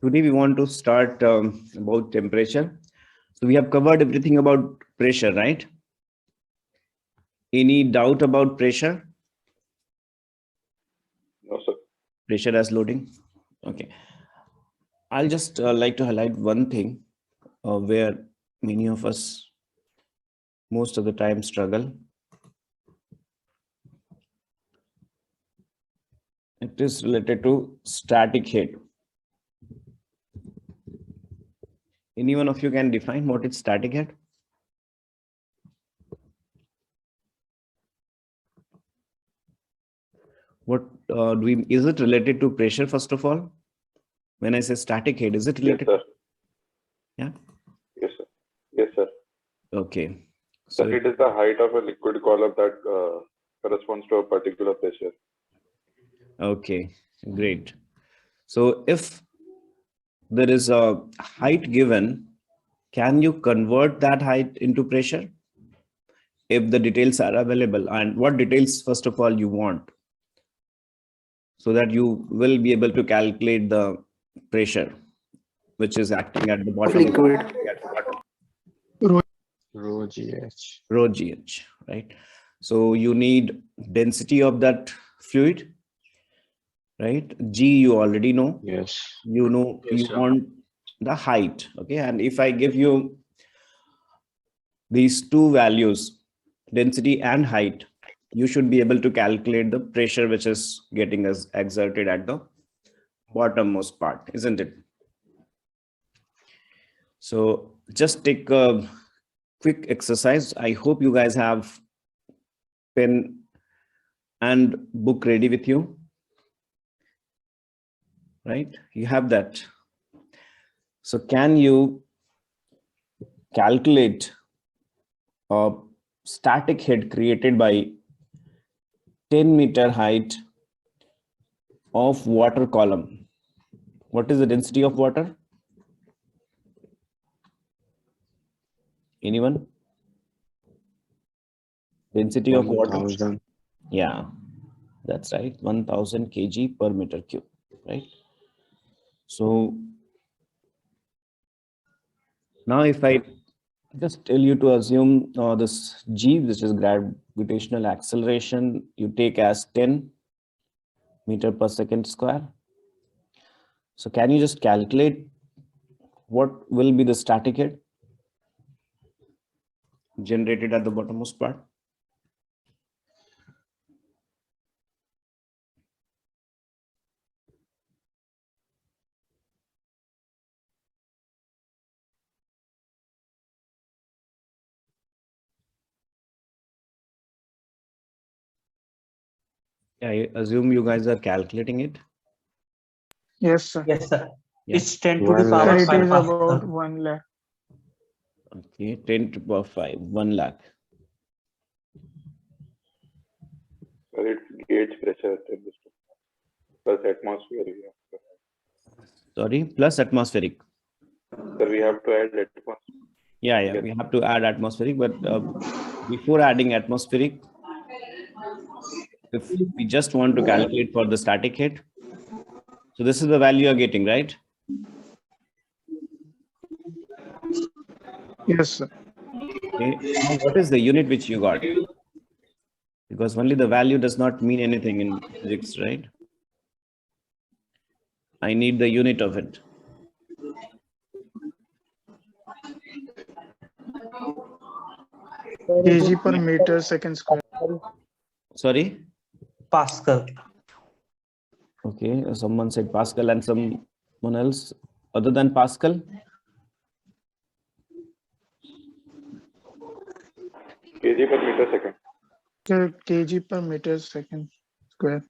Today we want to start about temperature. So we have covered everything about pressure, right? Any doubt about pressure? No, sir. Pressure as loading. Okay. I'll just like to highlight one thing where many of us most of the time struggle. It is related to static head. Any one of you can define what is static head? What is it related to pressure first of all? When I say static head, is it related? Yes, sir. Yeah. Yes, sir. Yes, sir. Okay. So it is the height of a liquid column that corresponds to a particular pressure. Okay, great. So if there is a height given, can you convert that height into pressure? If the details are available, and what details first of all you want, so that you will be able to calculate the pressure which is acting at the bottom Liquid. Rho GH. Rho GH, right? So you need density of that fluid, right? G you already know. Yes. You know, Yes, you sir. want the height, okay? And if I give you these two values, density and height, you should be able to calculate the pressure which is getting exerted at the bottommost part, isn't it? So just take a quick exercise. I hope you guys have pen and book ready with you, right? You have that. So can you calculate a static head created by 10-meter height of water column? What is the density of water? Anyone? Density of water? 1000. Yeah, that's right. 1000 kg per meter cube, right? So now if I just tell you to assume this G, which is gravitational acceleration, you take as 10 meter per second square. So can you just calculate what will be the static head generated at the bottommost part? I assume you guys are calculating it. Yes, sir. Yes, sir. Yeah. It's 10 to the One power Sir, lakh. it 5 is Pascal. about 1 lakh. Okay, 10 to the power 5, 1 lakh. Sir, it's gauge pressure at this plus atmosphere. Sorry, plus atmospheric. Sir, we have to add atmosphere. Yeah, Yes. we have to add atmospheric, but before adding atmospheric, if we just want to calculate for the static head, so this is the value you're getting, right? Yes, sir. Okay. Now, what is the unit which you got? Because only the value does not mean anything in physics, right? I need the unit of it. kg per meter second square. Sorry? Pascal. Okay, someone said Pascal and someone else other than Pascal. kg per meter second. Sir, kg per meter second square.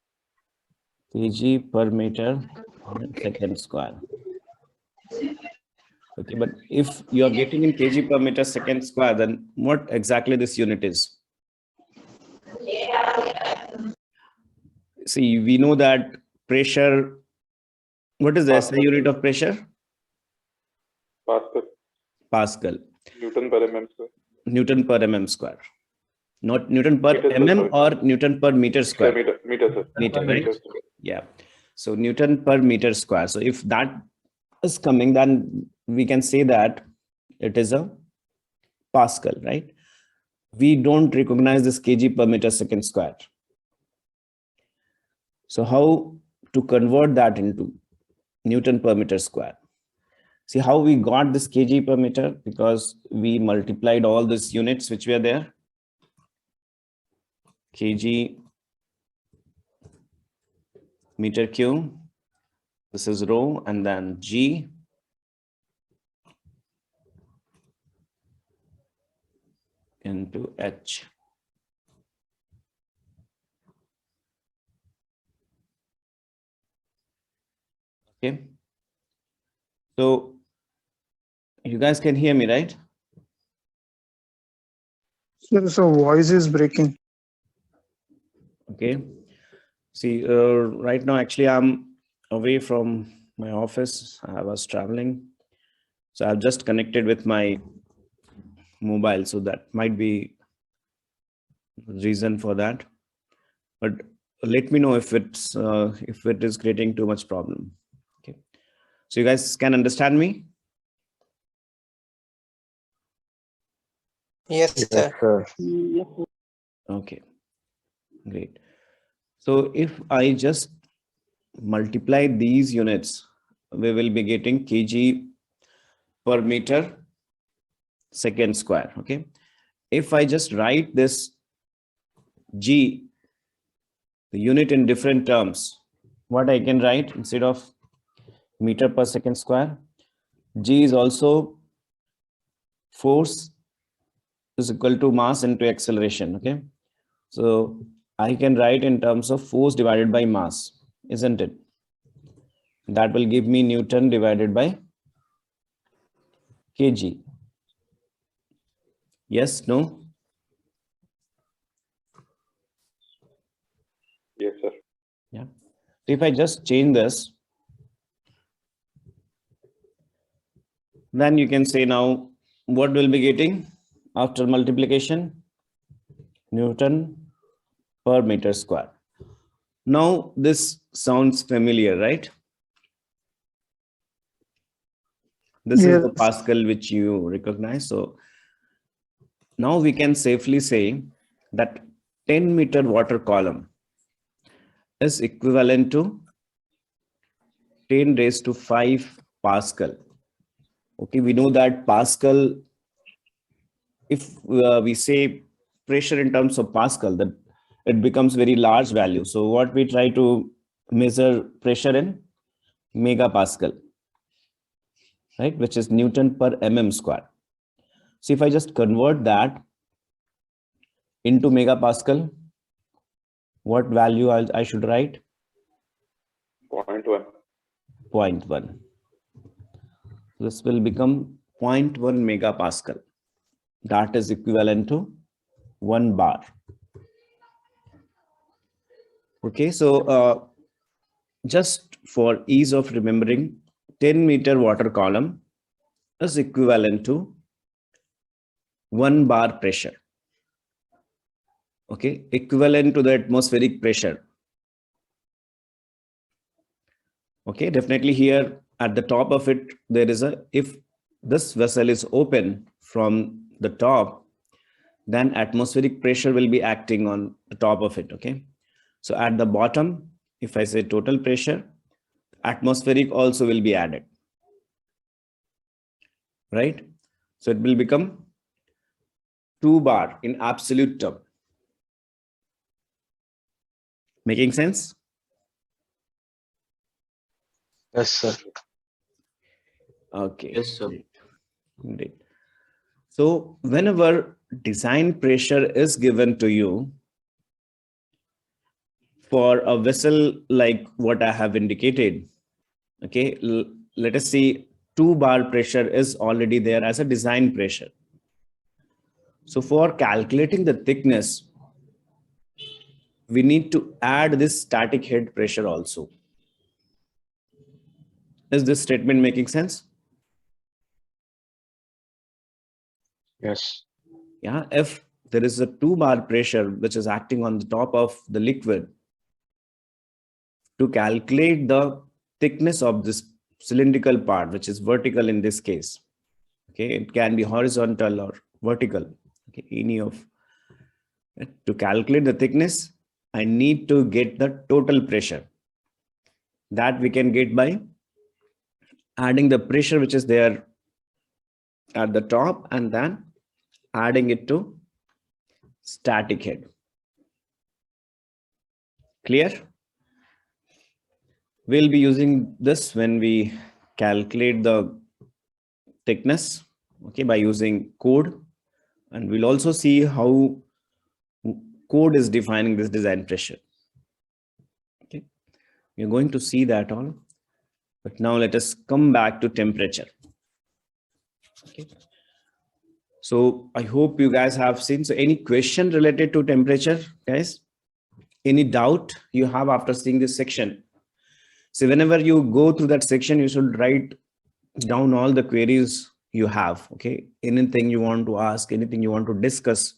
Kg per meter second square. Okay, but if you are getting in kg per meter second square, then what exactly this unit is? See, we know that pressure, what is the SI unit of pressure? Pascal. Pascal. Newton per mm square. Newton per mm square. Not Newton per Meter, mm sorry. or Newton per meter Sir, square. meter, sir. Meter, right? Meter. Yeah. So Newton per meter square. So if that is coming, then we can say that it is a Pascal, right? We don't recognize this kg per meter second square. So how to convert that into Newton per meter square? See how we got this kg per meter, because we multiplied all these units which were there. Kg meter cube, this is rho, and then G into H. Okay. So you guys can hear me, right? Sir, so voice is breaking. Okay. See, right now, actually, I'm away from my office. I was traveling. So I've just connected with my mobile. So that might be the reason for that. But let me know if it is creating too much problem. Okay. So you guys can understand me? Yes, sir. Okay, great. So if I just multiply these units, we will be getting kg per meter second square. Okay. If I just write this G, the unit in different terms, what I can write instead of meter per second square, G is also force is equal to mass into acceleration. Okay. So I can write in terms of force divided by mass, isn't it? That will give me Newton divided by kg. Yes, no? Yes, sir. Yeah. If I just change this, then you can say now what we'll be getting after multiplication? Newton per meter square. Now this sounds familiar, right? This is the Yes. Pascal which you recognize. So now we can safely say that 10-meter water column is equivalent to 10 raised to 5 Pascal. Okay, we know that Pascal, if we say pressure in terms of Pascal, that it becomes very large value. So what we try to measure pressure in megapascal, right, which is Newton per mm square. So if I just convert that into megapascal, what value I should write? 0.1. 0.1. This will become 0.1 megapascal. That is equivalent to 1 bar. Okay, so just for ease of remembering, 10-meter water column is equivalent to 1 bar pressure. Okay, equivalent to the atmospheric pressure. Okay, definitely here at the top of it, there is a, if this vessel is open from the top, then atmospheric pressure will be acting on the top of it. Okay, so at the bottom, if I say total pressure, atmospheric also will be added, right? So it will become 2 bar in absolute term. Making sense? Yes, sir. Okay. Yes, sir. Great. So whenever design pressure is given to you for a vessel like what I have indicated, okay, let us see 2 bar pressure is already there as a design pressure. So for calculating the thickness, we need to add this static head pressure also. Is this statement making sense? Yes. Yeah, if there is a 2 bar pressure which is acting on the top of the liquid, to calculate the thickness of this cylindrical part, which is vertical in this case. Okay, it can be horizontal or vertical. Okay, any of to calculate the thickness, I need to get the total pressure. That we can get by adding the pressure which is there at the top and then adding it to static head. Clear? We'll be using this when we calculate the thickness, okay, by using code. And we'll also see how code is defining this design pressure. Okay, we're going to see that all. But now let us come back to temperature. Okay. So I hope you guys have seen. So any question related to temperature, guys? Any doubt you have after seeing this section? So whenever you go through that section, you should write down all the queries you have. Okay, anything you want to ask, anything you want to discuss.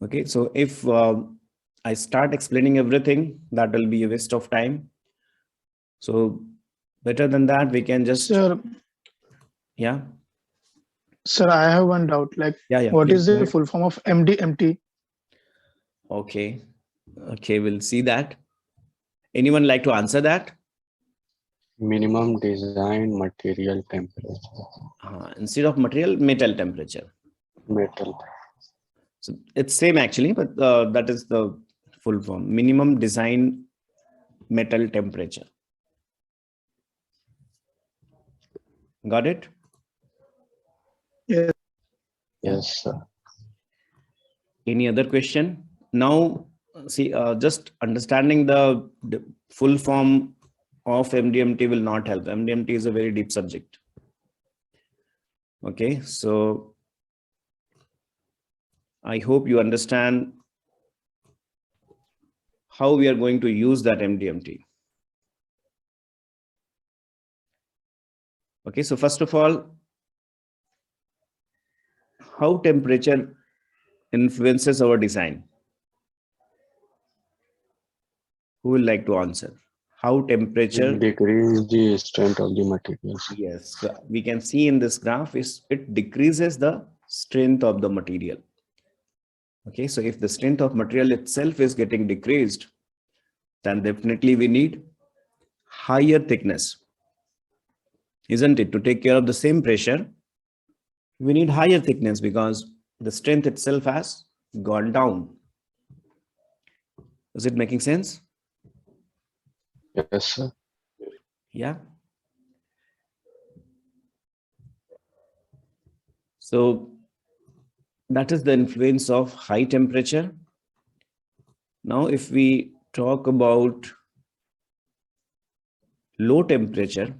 Okay, so if I start explaining everything, that will be a waste of time. So better than that, we can just Sir, yeah. sir, I have one doubt. Like, Yeah, what please is go the ahead. full form of MDMT? Okay, we'll see that. Anyone like to answer that? Minimum design material temperature. Instead of material, metal temperature. Metal. So it's same actually, but that is the full form. Minimum design metal temperature. Got it? Yes. Yes, sir. Any other question? Now, see, just understanding the full form of MDMT will not help. MDMT is a very deep subject. Okay, so I hope you understand how we are going to use that MDMT. Okay, so first of all, how temperature influences our design? Who will like to answer? How temperature? Decrease the strength of the materials. Yes, so we can see in this graph is it decreases the strength of the material. Okay, so if the strength of material itself is getting decreased, then definitely we need higher thickness, isn't it? To take care of the same pressure, we need higher thickness because the strength itself has gone down. Is it making sense? Yes, sir. Yeah. So that is the influence of high temperature. Now, if we talk about low temperature,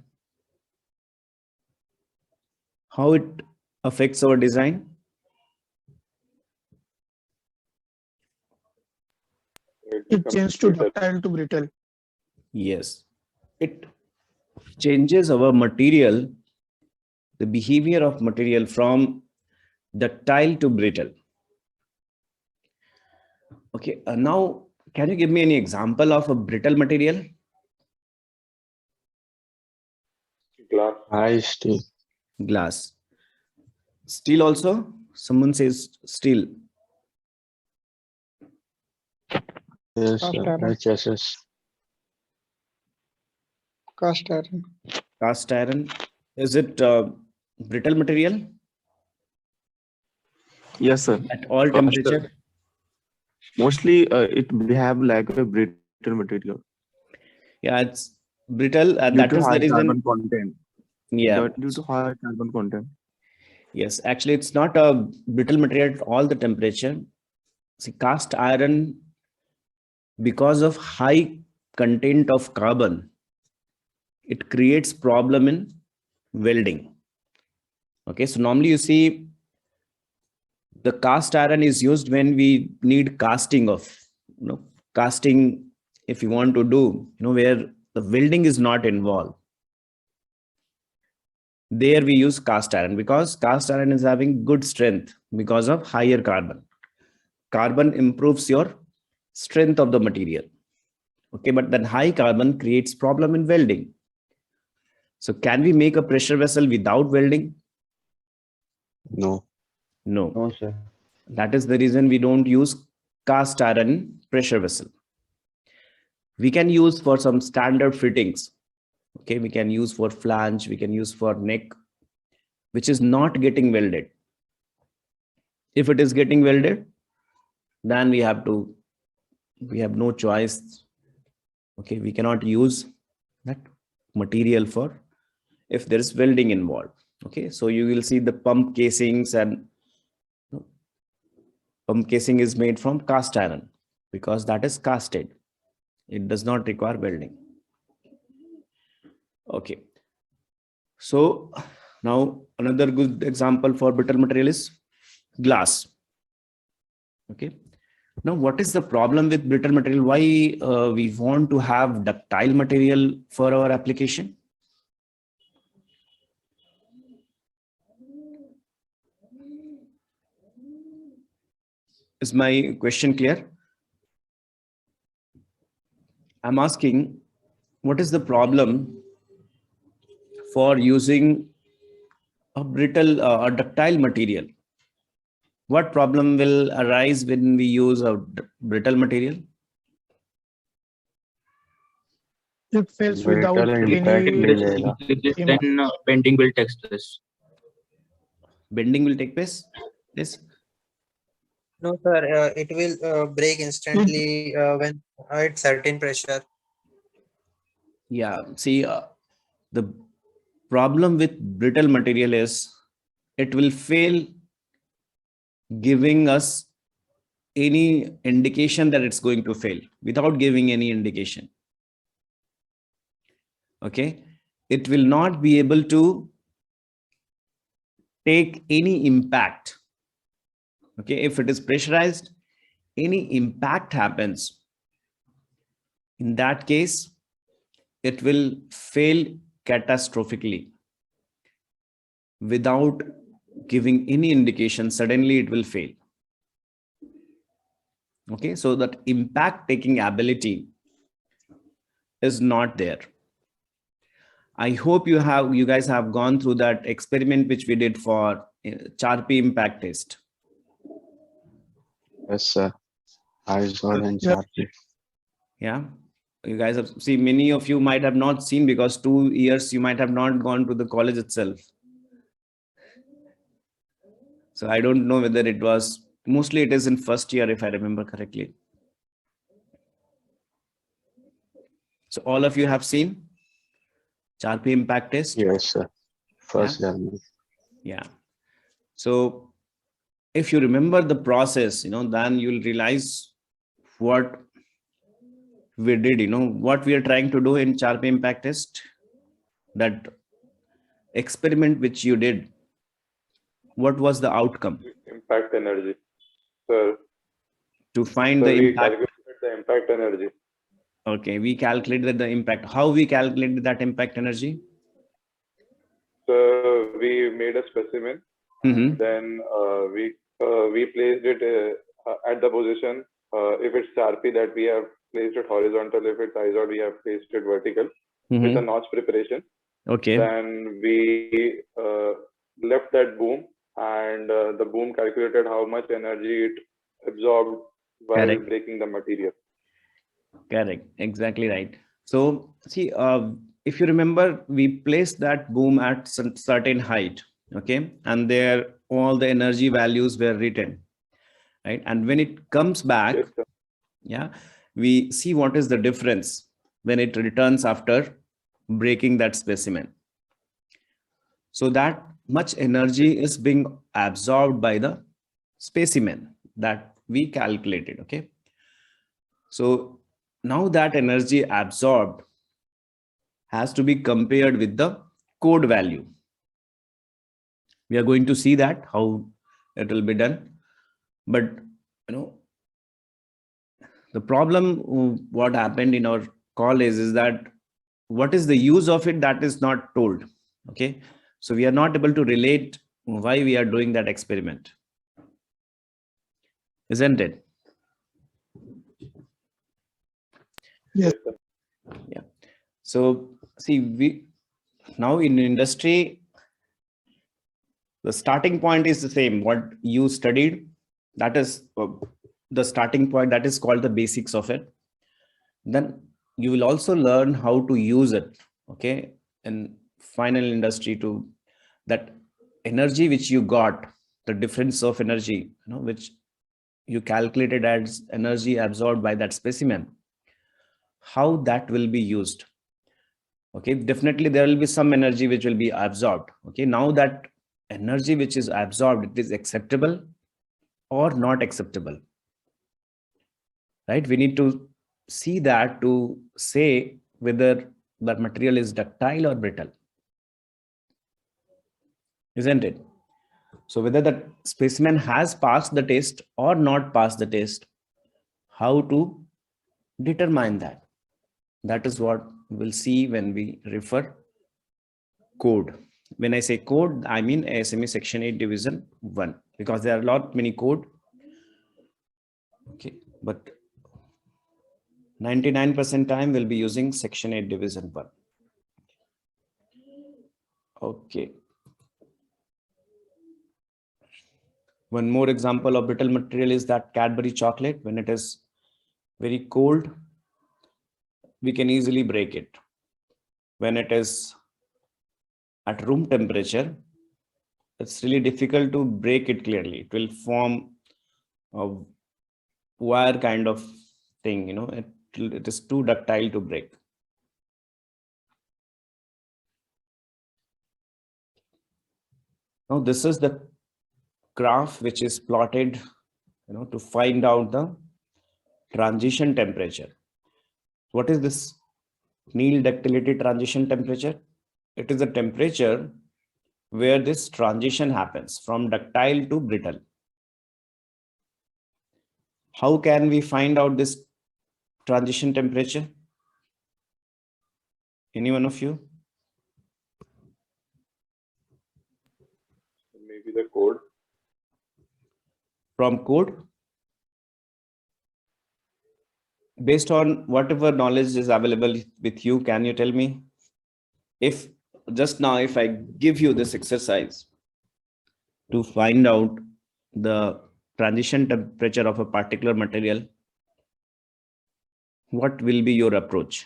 how it affects our design? It becomes changes to brittle. ductile to brittle. Yes, it changes our material, the behavior of material from ductile to brittle. Okay, now can you give me any example of a brittle material? Glass. High steel. Glass. Steel also? Someone says steel. Yes, Cast sir. iron. HSS. Cast iron. Cast iron. Is it brittle material Yes, sir. at all Cast- temperature? Mostly, it have like a brittle material Yeah, it's brittle, and due that to is the high reason. carbon content. Yeah. Due to high carbon content. Yes, actually, it's not a brittle material at all the temperature. See, cast iron, because of high content of carbon, it creates problem in welding. Okay, so normally you see the cast iron is used when we need casting of, casting if you want to do, where the welding is not involved. There we use cast iron because cast iron is having good strength because of higher carbon. Carbon improves your strength of the material. Okay, but then high carbon creates problem in welding. So can we make a pressure vessel without welding? No. No. No, sir. That is the reason we don't use cast iron pressure vessel. We can use for some standard fittings. Okay, we can use for flange, we can use for neck, which is not getting welded. If it is getting welded, then we have no choice. Okay, we cannot use that material for if there is welding involved. Okay, so you will see the pump casings, and pump casing is made from cast iron because that is casted. It does not require welding. Okay, so now another good example for brittle material is glass. Okay, now what is the problem with brittle material? Why we want to have ductile material for our application? Is my question clear? I'm asking, what is the problem for using a brittle or ductile material? What problem will arise when we use a brittle material? It fails Brittle without impact any will जाएगा. im- then bending will take place. Bending will take place? Yes. No, sir, it will break instantly when at certain pressure. Yeah. See, the problem with brittle material is it will fail giving us any indication that it's going to fail without giving any indication. Okay. It will not be able to take any impact. Okay. If it is pressurized, any impact happens. In that case, it will fail catastrophically without giving any indication. Suddenly it will fail. Okay, so that impact taking ability is not there. I hope you guys have gone through that experiment which we did for Charpy impact test. Yes, sir. I saw it in Yeah. Charpy. Yeah, you guys have see, many of you might have not seen because 2 years you might have not gone to the college itself. So I don't know whether it was, mostly it is in first year if I remember correctly. So all of you have seen Charpy impact test? Yes, sir. First Yeah. German. Yeah. So if you remember the process, then you'll realize what we did, what we are trying to do in Charpy impact test, that experiment which you did, what was the outcome? Impact energy. Sir, To find sir, the we impact. calculated the impact energy. Okay, we calculated the impact. How we calculated that impact energy? So we made a specimen. Mhm. Then we placed it at the position. If it's Charpy, that we have placed it horizontal. If it's ISOD, we have placed it vertical with a Mhm. notch preparation. Okay. Then we left that boom, and the boom calculated how much energy it absorbed while Correct. breaking the material. Correct. Exactly right. So see, if you remember, we placed that boom at some certain height. Okay. And there, all the energy values were written. Right. And when it comes back, Yes, sir. yeah, we see what is the difference when it returns after breaking that specimen. So that much energy is being absorbed by the specimen that we calculated. Okay. So now that energy absorbed has to be compared with the code value. We are going to see that how it will be done. But the problem what happened in our college is that what is the use of it, that is not told. Okay, so we are not able to relate why we are doing that experiment, isn't it? Yes. Yes, sir. Yeah. So see, Now in industry, the starting point is the same. What you studied, that is the starting point, that is called the basics of it. Then you will also learn how to use it, okay, in final industry to that energy which you got, the difference of energy, which you calculated as energy absorbed by that specimen, how that will be used. Okay, definitely there will be some energy which will be absorbed. Okay, now that energy which is absorbed, it is acceptable or not acceptable, right? We need to see that to say whether that material is ductile or brittle, isn't it? So whether that specimen has passed the test or not passed the test, how to determine that? That is what we'll see when we refer code. When I say code, I mean ASME Section 8 Division 1, because there are a lot many code. Okay, but 99% time we'll be using Section 8 Division 1. Okay. One more example of brittle material is that Cadbury chocolate. When it is very cold, we can easily break it. When it is at room temperature, it's really difficult to break it clearly. It will form a wire kind of thing, it is too ductile to break. Now this is the graph which is plotted, to find out the transition temperature. What is this Néel ductility transition temperature? It is the temperature where this transition happens from ductile to brittle. How can we find out this transition temperature? Any one of you? Maybe the code. From code? Based on whatever knowledge is available with you, can you tell me? If just now, if I give you this exercise to find out the transition temperature of a particular material, what will be your approach?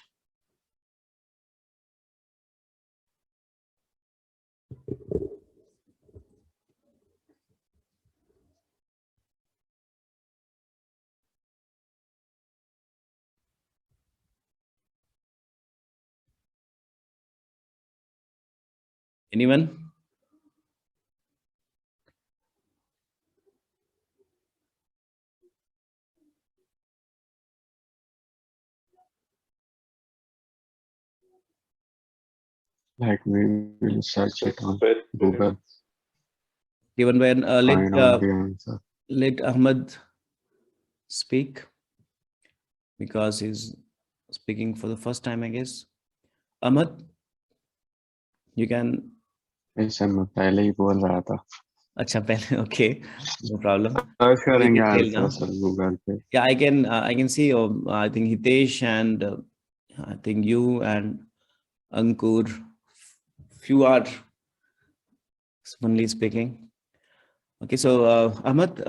Anyone? Like we will search it on Best Google, Given by find out the answer. let Ahmed speak, because he's speaking for the first time, I guess. Ahmed, you can. ऐसे मैं पहले ही बोल रहा था. अच्छा पहले, okay, no problem. Search करेंगे tell answer now. Sir Google पे. Yeah, I can see. I think Hitesh and I think you and Ankur, few are only speaking. Okay, so Ahmed,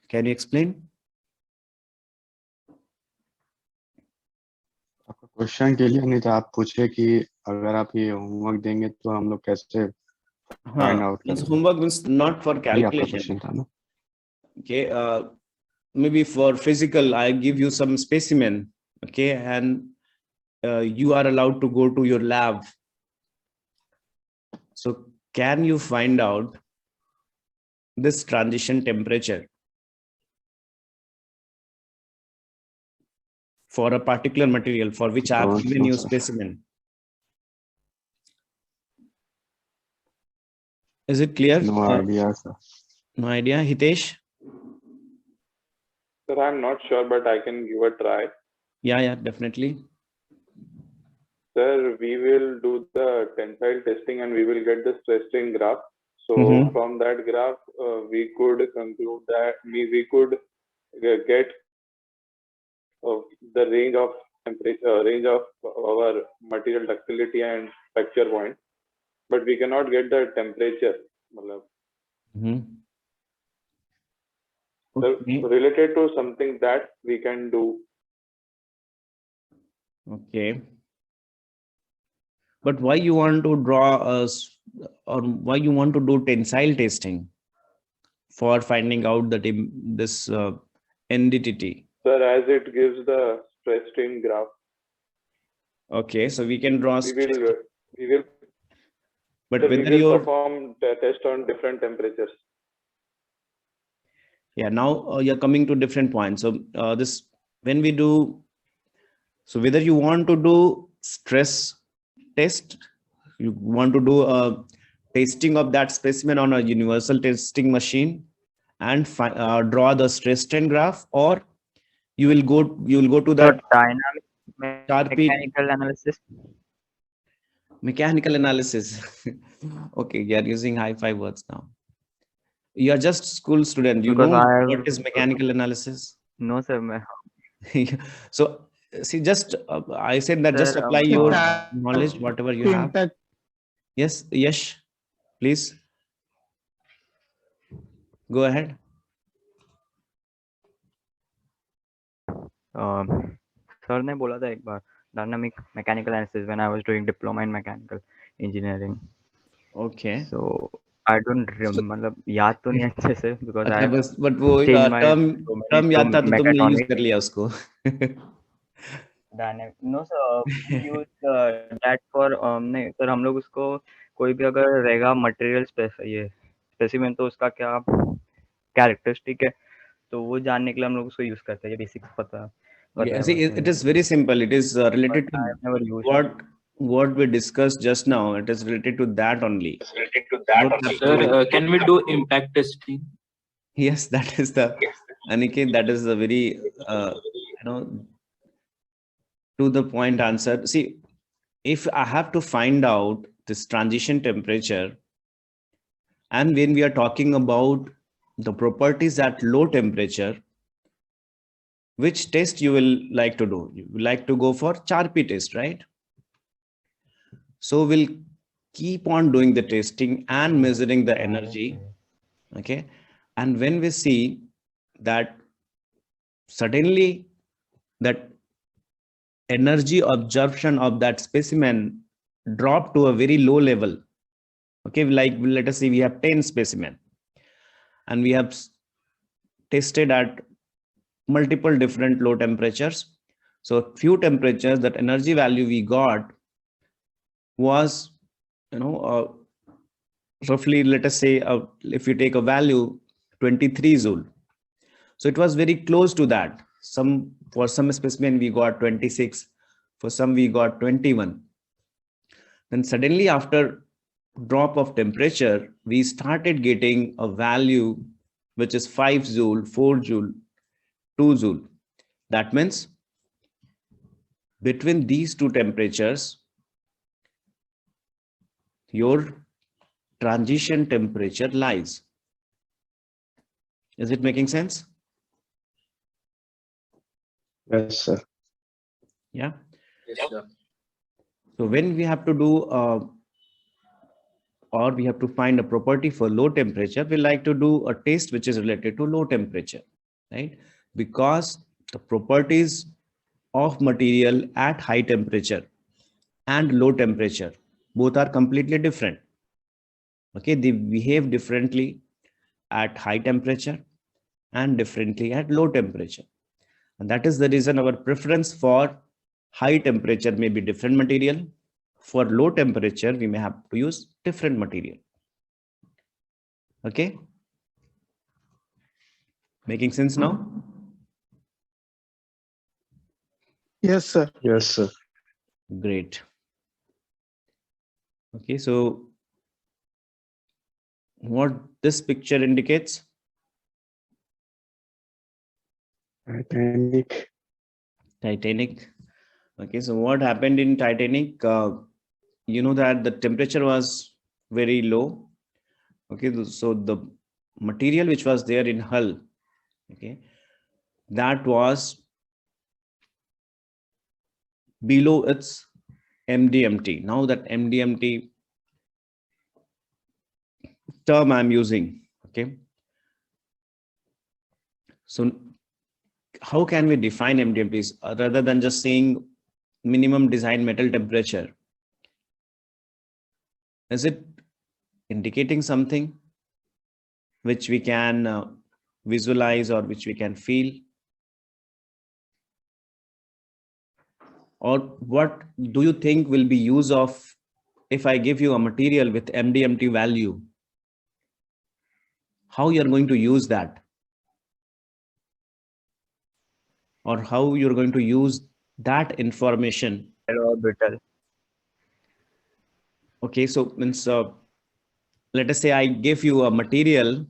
can you explain? आपका question clear नहीं था. आप पूछे कि अगर आप ये होमवर्क देंगे तो हम लोग कैसे फाइंड आउट Means करेंगे. homework means not for ये आपका calculation. क्वेश्चन था ना. Okay, maybe for physical, I give you some specimen. Okay, and you are allowed to go to your lab. So can you find out this transition temperature for a particular material for which I have Don't given know, you sir. specimen? Is it clear? No idea, sir. No idea. Hitesh? Sir, I'm not sure, but I can give a try. Yeah, definitely. Sir, we will do the tensile testing and we will get the stress strain graph. So Mhm. from that graph, we could conclude that we could get the range of temperature, range of our material ductility and fracture point. but we cannot get the temperature. मतलब, Mhm. so Okay. related to something that we can do. Okay. But why you want to draw us, or why you want to do tensile testing for finding out that this entity? Sir, as it gives the stress strain graph, Okay, so we can draw. we will But sir, we whether will you're, perform the test on different temperatures. yeah, now you're coming to different points. So this, when we do, so whether you want to do stress test, you want to do a testing of that specimen on a universal testing machine and draw the stress strain graph, or you will go to So that dynamic Sharpie mechanical analysis. mechanical analysis. Okay, you are using high five words now. You are just school student. You Because know I what is mechanical analysis? no sir, So see, just I said that just sir, apply It your has knowledge, whatever you to have. impact. Yes, Yash, please go ahead. Sir ने बोला था एक बार dynamic mechanical analysis when I was doing diploma in mechanical engineering. Okay. So I don't मतलब याद तो नहीं अच्छे से because I अच्छा, have बस बट वो changed my domain term to याद था तो तुमने यूज mechatronics. कर लिया उसको. Dynamic no sir, we use that for नहीं सर हम लोग उसको कोई भी अगर रहेगा मटेरियल ये स्पेसिमेन तो उसका क्या कैरेक्टरिस्टिक है तो वो जानने के लिए हम लोग उसको यूज करते हैं. ये बेसिक्स पता Yeah, है see, बस it मुझे. is very simple. It is related But I have never to used it. what we discussed just now. It is related to that only. Don't have Sir, to- can we do impact testing? Yes, that is the Aniket. That is the very to the point answer. See, if I have to find out this transition temperature, and when we are talking about the properties at low temperature, which test you will like to do? You will like to go for Charpy test, right? So we'll keep on doing the testing and measuring the energy. Okay. And when we see that suddenly that energy absorption of that specimen dropped to a very low level. Okay, like let us say we have 10 specimen and we have tested at multiple different low temperatures. So few temperatures, that energy value we got was, roughly, let us say, if you take a value 23 joule. So it was very close to that. For some specimen we got 26, for some we got 21. Then suddenly after drop of temperature, we started getting a value which is 5 joule, 4 joule, 2 joule. That means between these two temperatures, your transition temperature lies. Is it making sense? Yes, sir. Yeah. Yes, sir. So when we have to do or we have to find a property for low temperature, we like to do a test which is related to low temperature, right? Because the properties of material at high temperature and low temperature, both are completely different. Okay, they behave differently at high temperature and differently at low temperature. And that is the reason our preference for high temperature may be different material. For low temperature, we may have to use different material. Okay. Making sense now? Yes, sir. Yes, sir. Great. Okay, so what this picture indicates? Titanic. Titanic. Okay, so what happened in Titanic? You know that the temperature was very low. Okay, so the material which was there in hull, okay, that was below its MDMT. Now that MDMT term I'm using. Okay. So how can we define MDMTs rather than just saying minimum design metal temperature? Is it indicating something which we can visualize or which we can feel? Or what do you think will be use of if I give you a material with MDMT value? How you're going to use that? Or how you're going to use that information? Orbital. Okay, so means let us say I give you a material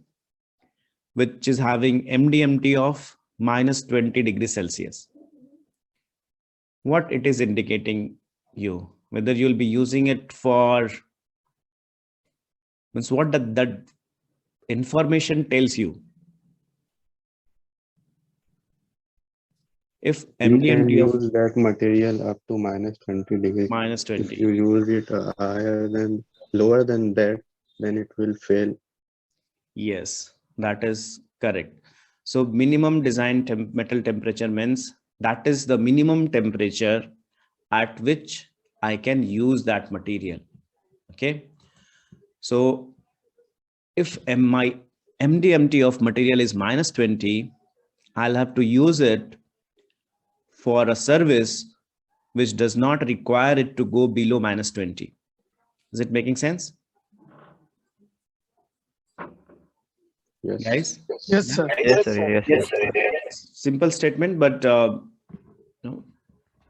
which is having MDMT of minus 20 degrees Celsius. What it is indicating you, whether you'll be using it for, means what that information tells you. If You can MDMT of use that material up to minus 20 degrees. minus If 20, you use it lower than that, then it will fail. yes, that is correct. So minimum design metal temperature means that is the minimum temperature at which I can use that material. Okay. So if my MDMT of material is minus 20, I'll have to use it for a service which does not require it to go below minus 20. Is it making sense? Yes. Guys? Yes, sir. Yes, sir. Yes, sir. Simple statement, but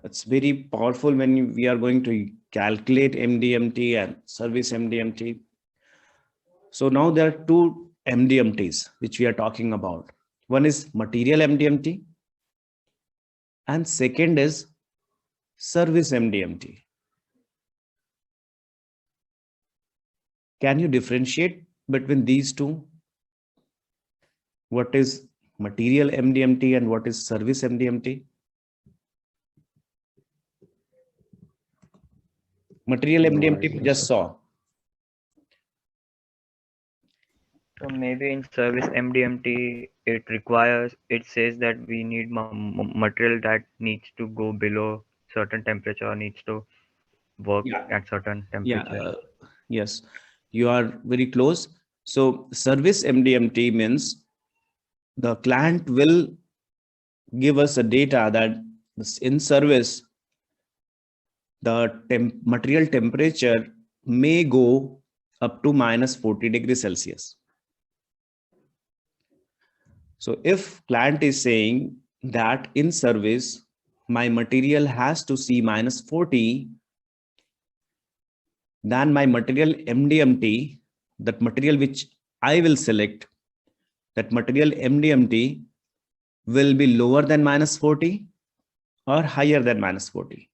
it's very powerful when we are going to calculate MDMT and service MDMT. So now there are two MDMTs which we are talking about. One is material MDMT and second is service MDMT. Can you differentiate between these two? What is material MDMT and what is service MDMT? Material No MDMT we idea, just sir. saw. So maybe in service MDMT, it says that we need material that needs to go below certain temperature, needs to work Yeah. at certain temperature. Yes, you are very close. So service MDMT means the client will give us a data that in service, the material temperature may go up to minus 40 degrees Celsius. So if client is saying that in service, my material has to see minus 40, then my material MDMT, that material which I will select, that material MDMT will be lower than minus 40 or higher than minus 40.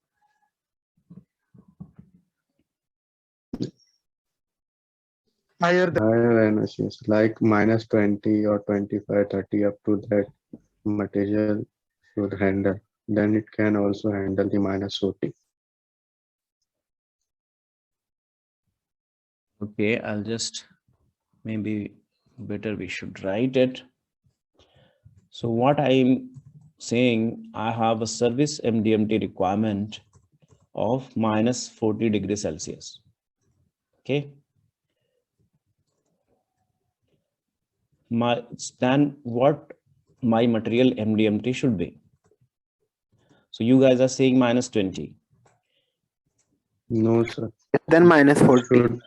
Higher than. Higher energies like minus 20 or 25, 30 up to that material should handle. Then it can also handle the minus 40. Okay, I'll just, maybe better we should write it. So what I'm saying, I have a service MDMT requirement of minus 40 degrees Celsius. Okay. Then what my material MDMT should be. So you guys are saying minus 20. No, sir. Then minus 40. Should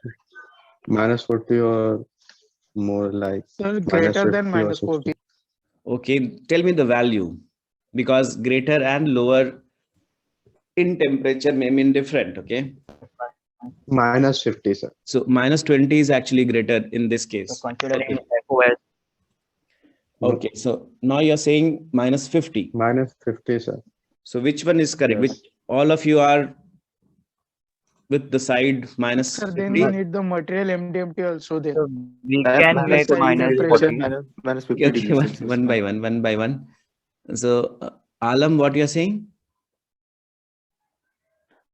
minus 40 or more, like Sir, minus greater than 50 or minus 40. 60. Okay, tell me the value, because greater and lower in temperature may mean different. Okay. Minus 50, sir. So minus 20 is actually greater in this case. So considering FOS, Okay, so now you're saying minus 50. Minus 50, sir. So which one is correct? Yes. Which all of you are with the side minus Sir, then 50? we need the material MDMT also there. so we can minus make 20 minus temperature. 40. Minus 50 Okay, degrees one, Celsius. one by one, one by one. So Alam, what you're saying?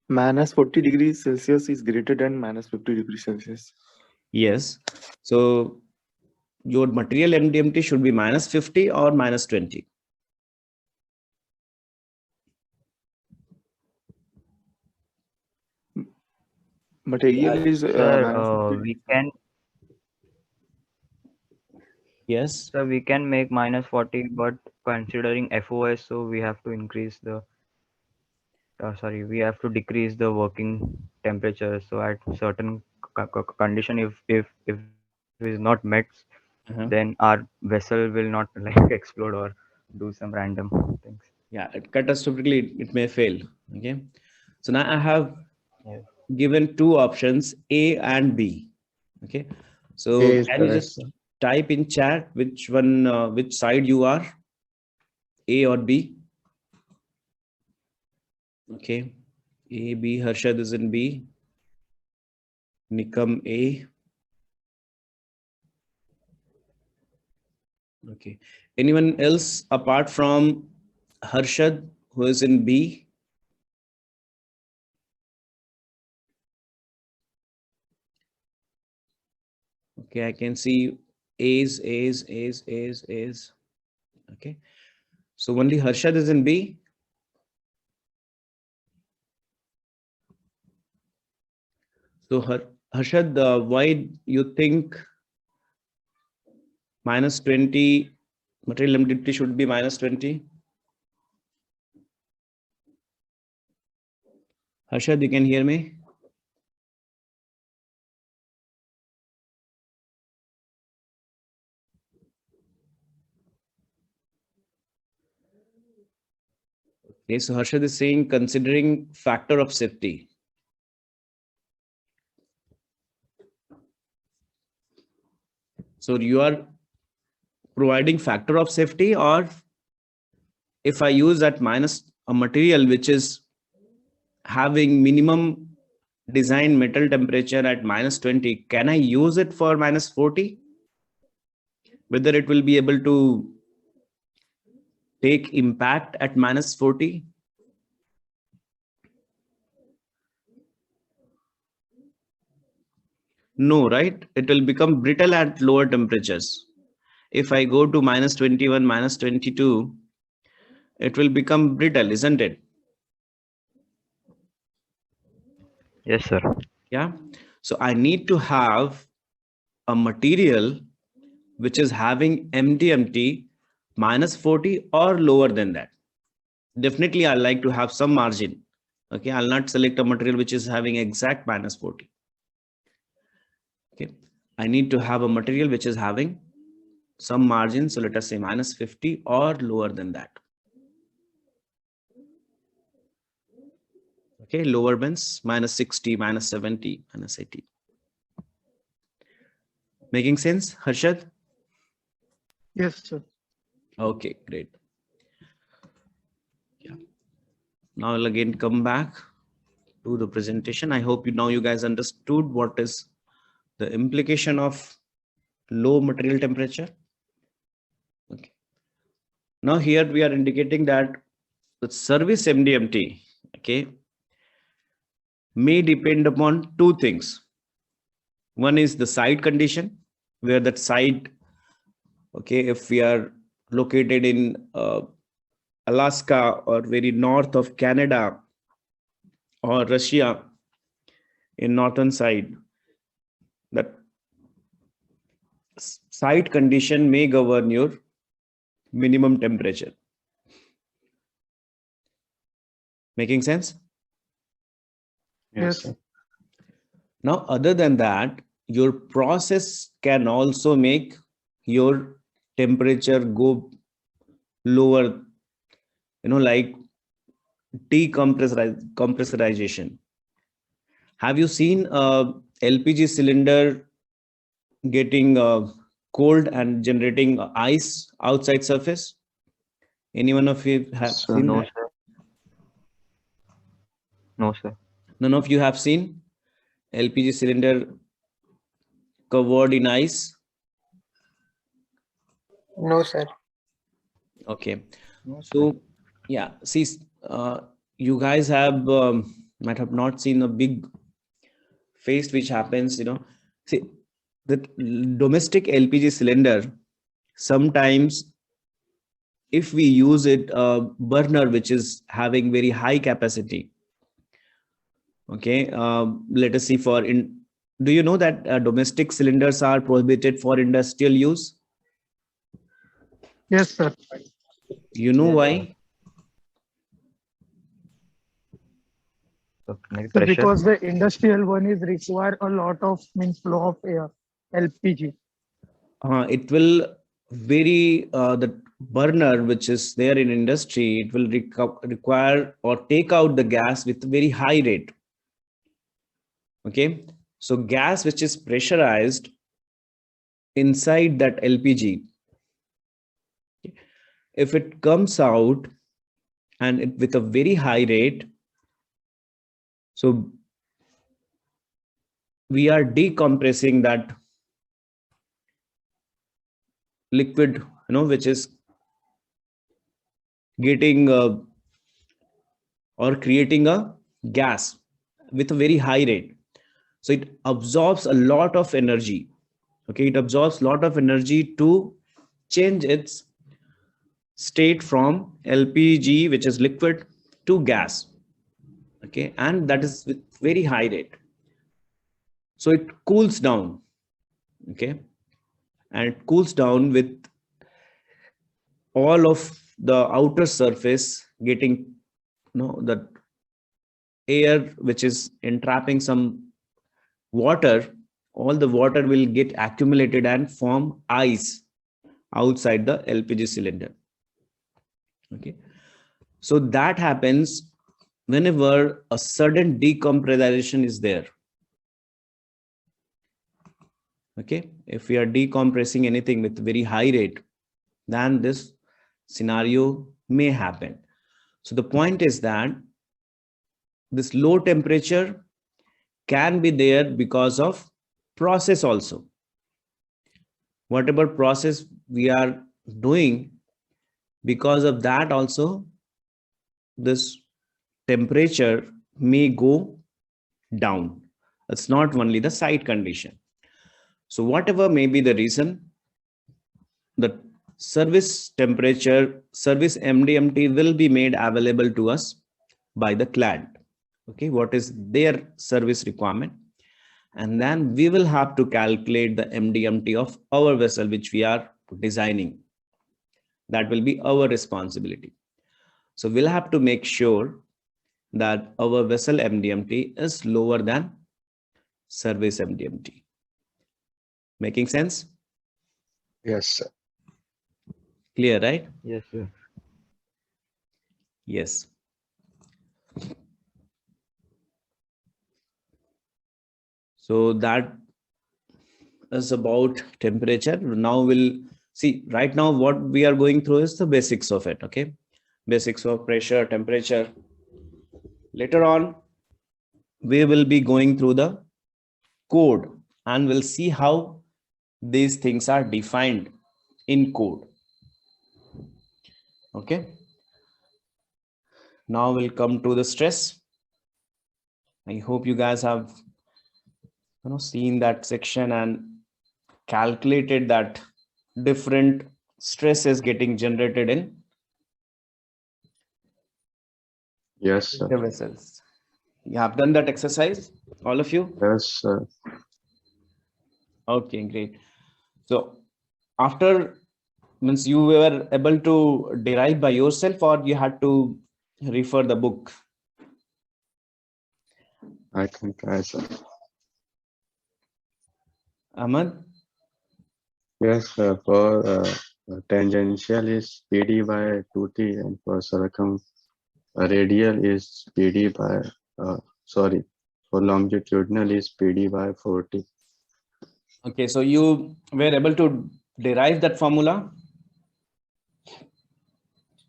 Minus 40 degrees Celsius is greater than minus 50 degrees Celsius. Yes. So your material MDMT should be -50 or -20. Material is Sir, -50. we can Yes. sir we can make -40, but considering FOS, so we have to increase the we have to decrease the working temperature. So at certain condition, if is not met, Uh-huh. then our vessel will not like explode or do some random things. Yeah, catastrophically it may fail. Okay. So now I have Yeah. given two options, A and B. Okay. So A is can you correct, just sir. type in chat which one, which side you are, A or B? Okay. A, B, Harshad is in B. Nikam A. Okay. Anyone else apart from Harshad who is in B? Okay, I can see A's. Okay. So only Harshad is in B. So Harshad, why you think -20 material MDT should be -20? Harshad, you can hear me? Okay, so Harshad is saying considering factor of safety. So you are providing factor of safety, or if I use that minus a material which is having minimum design metal temperature at -20, can I use it for -40? Whether it will be able to take impact at -40? No, right? It will become brittle at lower temperatures. If I go to -21, -22, it will become brittle, isn't it? Yes, sir. Yeah. So I need to have a material which is having MDMT -40 or lower than that. Definitely, I like to have some margin. Okay, I'll not select a material which is having exact -40. Okay, I need to have a material which is having some margin. So let us say -50 or lower than that. Okay, lower means -60, -70, -80. Making sense, Harshad? Yes, sir. Okay, great. Yeah. Now I'll again come back to the presentation. I hope now you guys understood what is the implication of low material temperature. Okay. Now here we are indicating that the service MDMT, okay, may depend upon two things. One is the site condition, where that site, okay, if we are located in Alaska or very north of Canada or Russia in northern side, that site condition may govern your minimum temperature. Making sense? Yes. sir. Now, other than that, your process can also make your temperature go lower, like decompressurization. Have you seen a LPG cylinder getting cold and generating ice outside surface? Anyone of you have Sir. seen No, that? sir. No, sir. None of you have seen LPG cylinder covered in ice? No, sir. Okay. No, sir. So, yeah, see, you guys have might have not seen a big feast which happens, see, the domestic LPG cylinder, sometimes if we use it a burner which is having very high capacity, okay, let us see for in, do you know that domestic cylinders are prohibited for industrial use? Yes, sir. You know why? So, So pressure. because the industrial one is require a lot of means flow of air, LPG. It will very the burner which is there in industry, it will require or take out the gas with very high rate. Okay, so gas which is pressurized inside that LPG, if it comes out and it with a very high rate, so we are decompressing that liquid, which is getting or creating a gas with a very high rate. So it absorbs a lot of energy. Okay, it absorbs a lot of energy to change its state from LPG, which is liquid, to gas. Okay, and that is with very high rate. So it cools down. Okay, and it cools down with all of the outer surface getting, the air which is entrapping some water, all the water will get accumulated and form ice outside the LPG cylinder. Okay, so that happens whenever a sudden decompression is there. Okay, if we are decompressing anything with very high rate, then this scenario may happen. So the point is that this low temperature can be there because of process also. Whatever process we are doing, because of that also, this temperature may go down. It's not only the site condition. So whatever may be the reason, the service temperature, service MDMT will be made available to us by the client. Okay, what is their service requirement? And then we will have to calculate the MDMT of our vessel, which we are designing. That will be our responsibility. So we'll have to make sure that our vessel MDMT is lower than service MDMT. Making sense? Yes, sir. Clear, right? Yes, sir. Yes. So that is about temperature. Now we'll see, right now what we are going through is the basics of it. Okay, basics of pressure, temperature. Later on, we will be going through the code and we'll see how these things are defined in code. Okay, now we'll come to the stress. I hope you guys have seen that section and calculated that different stress is getting generated in Yes, sir. the vessels. You have done that exercise, all of you? Yes, sir. Okay, great. So after, means you were able to derive by yourself or you had to refer the book? I can try, sir. Ahmad? Yes, sir. For tangential is PD by 2t, and for radial is PD by, for longitudinal is PD by 4t. Okay, so you were able to derive that formula?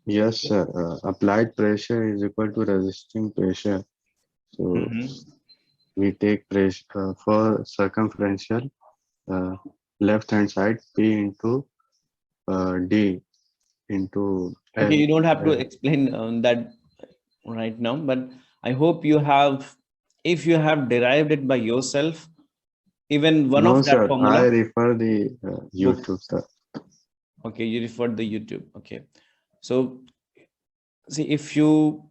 Yes, sir. Applied pressure is equal to resisting pressure. So we take pressure for circumferential left hand side P into D into L. Okay, you don't have to explain that right now, but I hope you have, if you have derived it by yourself, Even one No, of that sir. I formula? refer the YouTube, sir. Okay, you referred the YouTube. Okay. So see, if you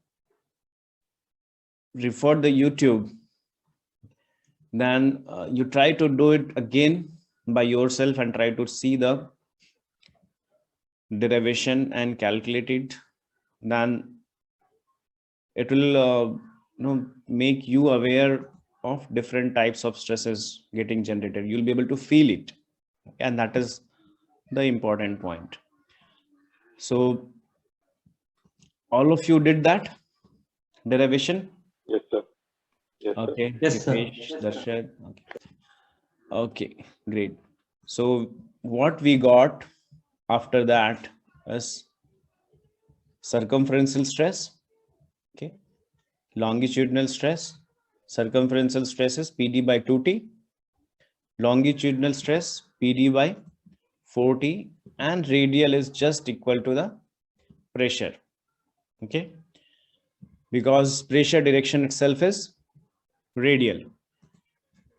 refer the YouTube, then you try to do it again by yourself and try to see the derivation and calculate it. Then it will make you aware of different types of stresses getting generated. You'll be able to feel it, and that is the important point. So all of you did that derivation? Yes, sir. Yes, sir. Okay. Yes, sir. Dipesh, Darshad. Okay, great. So what we got after that is circumferential stress, okay, longitudinal stress. Circumferential stress is PD by 2T, longitudinal stress PD by 4T, and radial is just equal to the pressure, okay, because pressure direction itself is radial,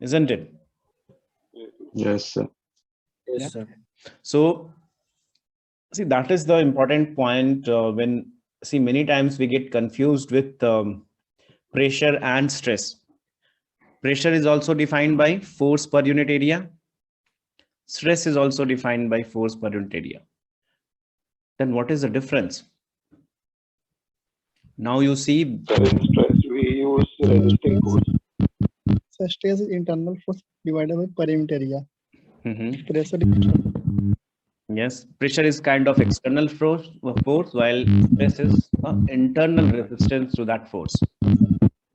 isn't it? Yes, sir. Yes, Yeah. sir. So see, that is the important point. When see, many times we get confused with pressure and stress. Pressure is also defined by force per unit area. Stress is also defined by force per unit area. Then what is the difference? Now you see, Sir, in stress, we use resisting force. So stress is internal force divided by perimeter area. mhm, Pressure is external. yes, pressure is kind of external force, while stress is internal resistance to that force.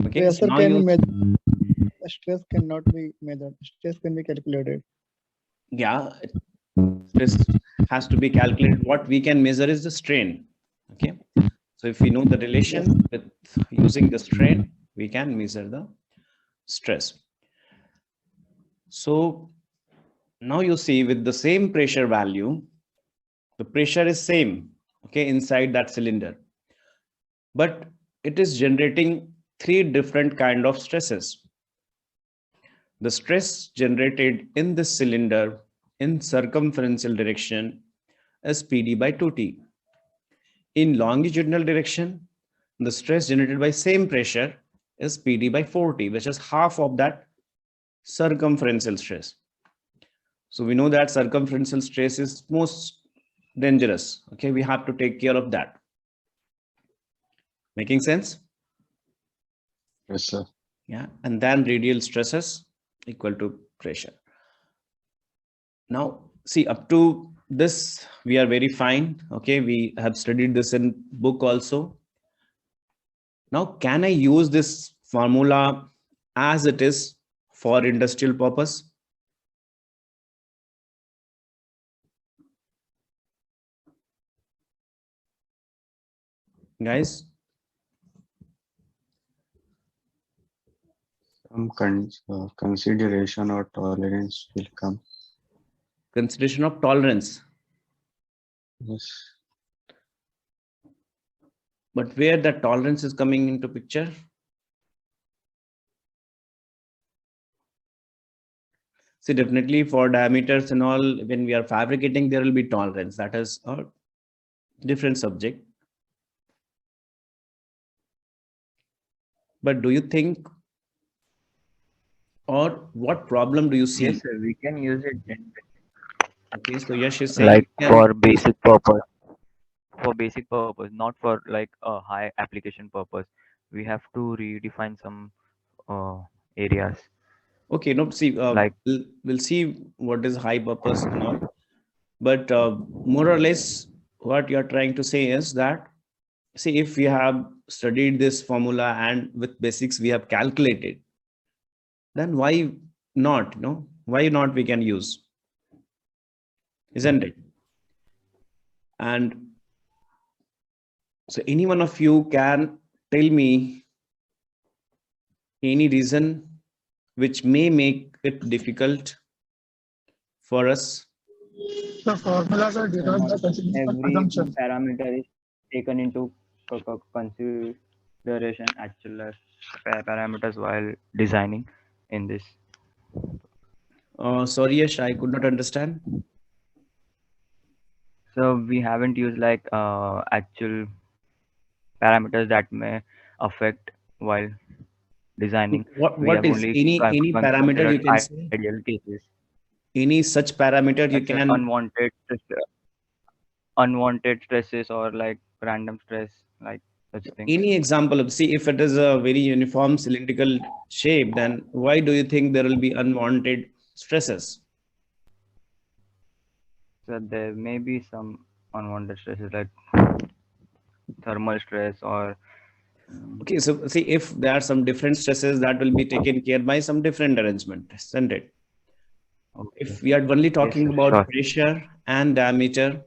Okay, so Pressure now can be you, measured. Stress cannot be measured. Stress can be calculated. yeah, stress has to be calculated. What we can measure is the strain. Okay, so if we know the relation with using the strain, we can measure the stress. So now you see, with the same pressure value, the pressure is same, okay, inside that cylinder, but it is generating three different kind of stresses. The stress generated in this cylinder in circumferential direction is PD by 2T. In longitudinal direction, the stress generated by same pressure is PD by 4T, which is half of that circumferential stress. So we know that circumferential stress is most dangerous. Okay, we have to take care of that. Making sense? Yes, sir. Yeah, and then radial stresses equal to pressure. Now, see, up to this, we are very fine. Okay, we have studied this in book also. Now, can I use this formula as it is for industrial purpose? Guys, Some consideration or tolerance will come. consideration of tolerance, Yes. but where that tolerance is coming into picture? See, definitely for diameters and all, when we are fabricating, there will be tolerance. That is a different subject. But do you think, or what problem do you see? Yes, sir, we can use it Okay, so Yash is saying like we can, for basic purpose. For basic purpose, not for like a high application purpose. We have to redefine some areas. okay, no, see, Like we'll see what is high purpose and all. But more or less, what you're trying to say is that, see, if we have studied this formula and with basics we have calculated, then why not? Why not we can use, isn't it? And so any one of you can tell me any reason which may make it difficult for us. The formulas are derived by considering every assumptions. parameter is taken into consideration actual parameters while designing in this. Sorry, Yash, I could not understand. So we haven't used like actual parameters that may affect while designing. We What have is only any parameter considered you can say? ideal cases. Any such parameter you Let's say can? unwanted stresses or like random stress, like such things. Any example of, see, if it is a very uniform cylindrical shape, then why do you think there will be unwanted stresses? So there may be some unwanted stresses like thermal stress or Okay, so see, if there are some different stresses, that will be taken care by some different arrangement, isn't it? okay. If we are only Yes, talking sir, about sure. pressure and diameter,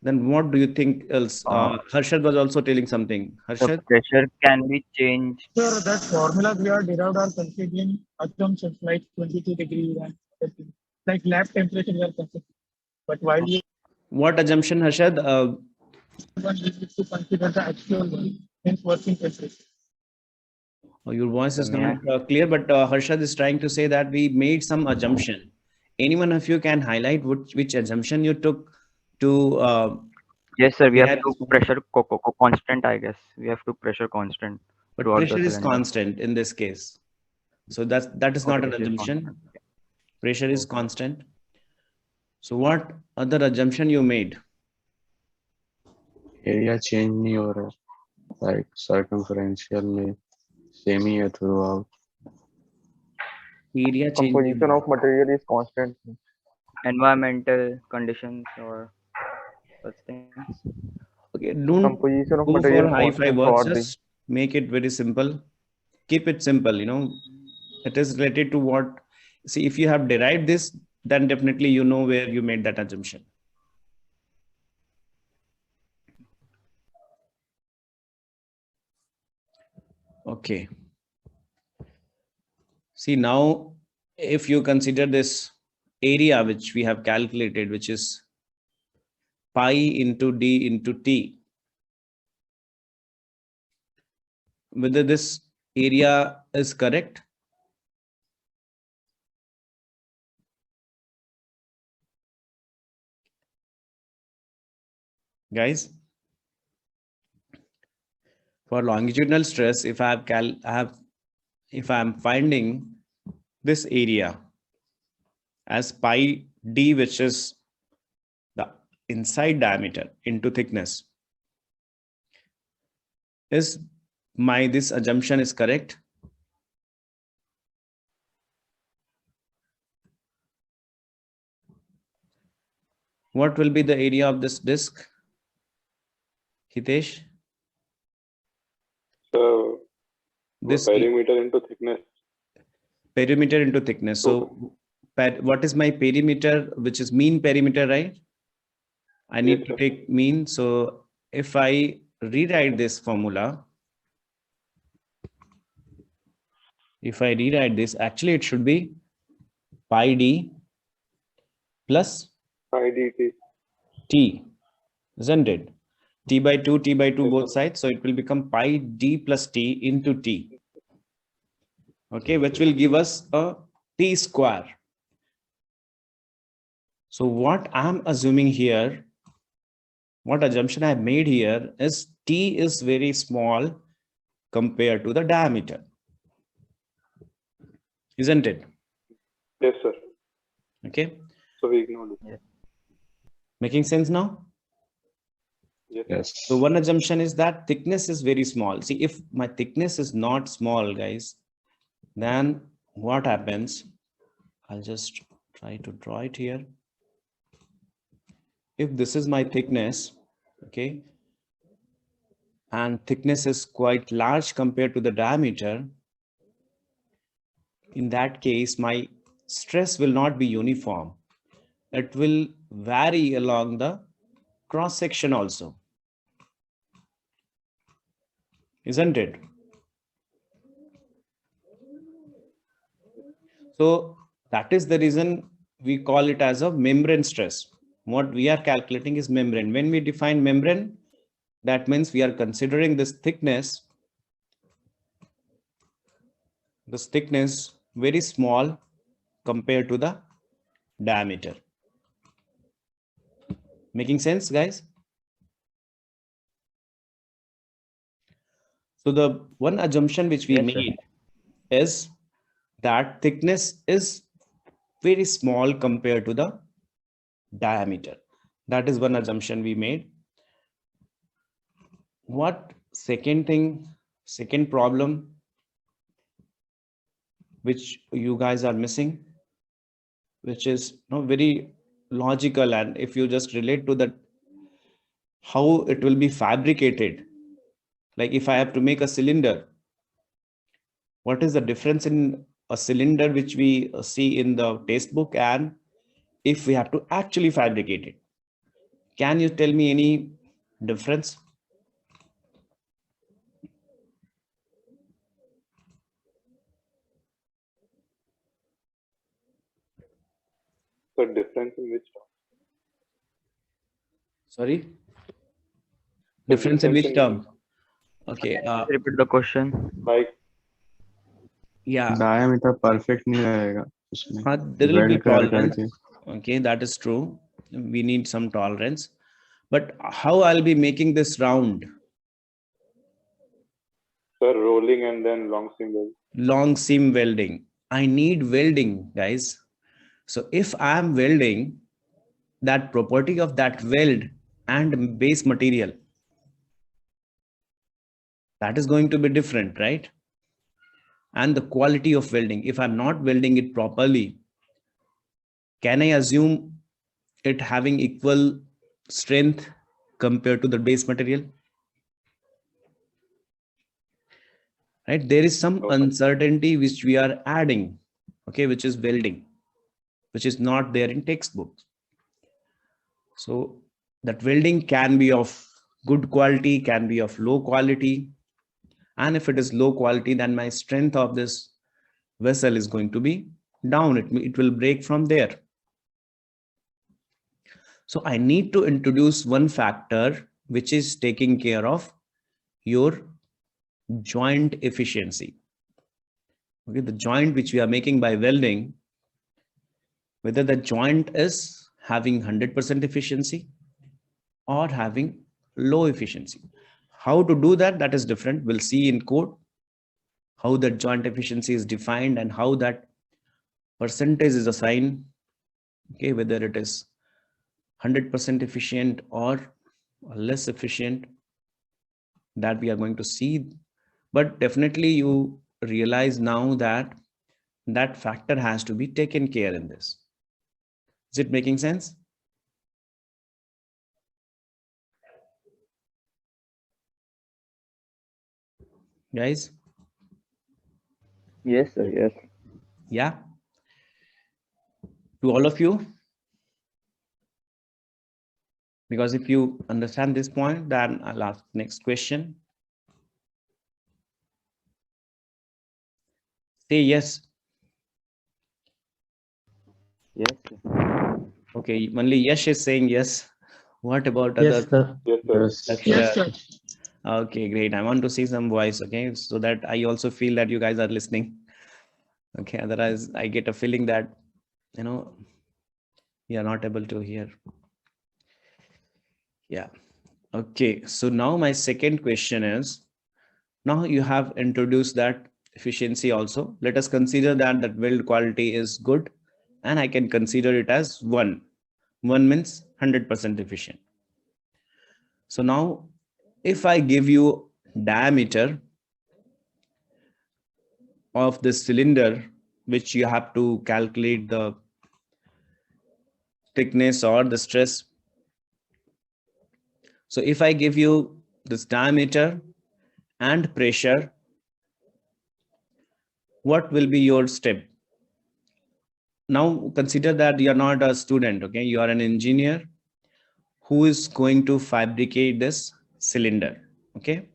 then what do you think else? Harshad was also telling something. The Harshad? pressure can be changed. Sir, that formulas we are derived are considering assumptions like 22 degrees and other things. Like lab temperature we are considering. But while you What assumption, Harshad? want we need to consider the actual one, means working temperature. Your voice is May I? not clear, but Harshad is trying to say that we made some assumption. Any one of you can highlight which assumption you took to Yes, sir. We have derive to this formula? pressure constant, I guess. We have to pressure constant But throughout the pressure is cylinder. constant in this case. So that is Okay, not an pressure is assumption. constant. Pressure is constant. So what other assumption you made? area change नहीं हो रहा है, like circumferential में same ही है throughout. Area change. Composition of material is constant. Environmental conditions or such things. Okay, don't Composition of go material for is high five constant words. throughout the. Just make it very simple. Keep it simple. It is related to what. See, if you have derived this, then definitely you know where you made that assumption. Okay. See, now if you consider this area which we have calculated, which is pi into d into t, whether this area is correct? Guys, for longitudinal stress, if I'm finding this area as pi d, which is the inside diameter into thickness, is this assumption is correct? What will be the area of this disk, Hitesh? So This perimeter into thickness. perimeter into thickness. So what is my perimeter, which is mean perimeter, right? I need Yes, to sir. take mean. So if I rewrite this formula, actually it should be pi d plus Pi dt. t, isn't it? T by 2 Yes, both sir. sides. So it will become pi d plus t into t. Okay, which will give us a t square. So what I'm assuming here, what assumption I made here is t is very small compared to the diameter, isn't it? Yes, sir. Okay, So we ignored it. making sense now? Yes. Yes. So one assumption is that thickness is very small. See, if my thickness is not small, guys, then what happens? I'll just try to draw it here. If this is my thickness, okay, and thickness is quite large compared to the diameter, in that case, my stress will not be uniform. It will vary along the cross section also, isn't it? So that is the reason we call it as a membrane stress. What we are calculating is membrane. When we define membrane, that means we are considering this thickness very small compared to the diameter. Making sense, guys? So the one assumption which we Yes, sir. made is that thickness is very small compared to the diameter. That is one assumption we made. What second problem which you guys are missing, which is very logical, and if you just relate to that, how it will be fabricated. Like if I have to make a cylinder, what is the difference in a cylinder which we see in the textbook and if we have to actually fabricate it? Can you tell me any difference? So difference in which term? Sorry? Difference in which term? Okay. Repeat the question. Like Yeah. Diameter perfect नहीं रहेगा उसमें. There will be Weld कर tolerance. करके. Okay, that is true. We need some tolerance. But how I'll be making this round? sir, rolling and then long symbol. Long seam welding. I need welding, guys. So if I'm welding, that property of that weld and base material, that is going to be different, right? And the quality of welding, if I'm not welding it properly, can I assume it having equal strength compared to the base material? Right? There is some uncertainty which we are adding, okay, which is welding, which is not there in textbooks. So that welding can be of good quality, can be of low quality. And if it is low quality, then my strength of this vessel is going to be down. It will break from there. So I need to introduce one factor which is taking care of your joint efficiency. Okay, the joint which we are making by welding, whether the joint is having 100% efficiency or having low efficiency. How to do that, that is different. We'll see in code how that joint efficiency is defined and how that percentage is assigned. Okay, whether it is 100% efficient or less efficient, that we are going to see. But definitely you realize now that that factor has to be taken care in this. Is it making sense? Guys? Yes, sir. Yes. Yeah. To all of you? Because if you understand this point, then I'll ask next question. Say yes. Yes, sir. Okay, only Yash is saying yes. What about Yes, others? sir. Yes, sir. Yes. Yes, sir. Okay, great. I want to see some voice, okay, so that I also feel that you guys are listening. Okay, otherwise I get a feeling that, you are not able to hear. Yeah. Okay, so now my second question is, now you have introduced that efficiency also. Let us consider that weld quality is good, and I can consider it as 1. 1 means 100% efficient. So now if I give you diameter of this cylinder, which you have to calculate the thickness or the stress. So if I give you this diameter and pressure, what will be your step? Now consider that you are not a student, okay? You are an engineer who is going to fabricate this cylinder, okay?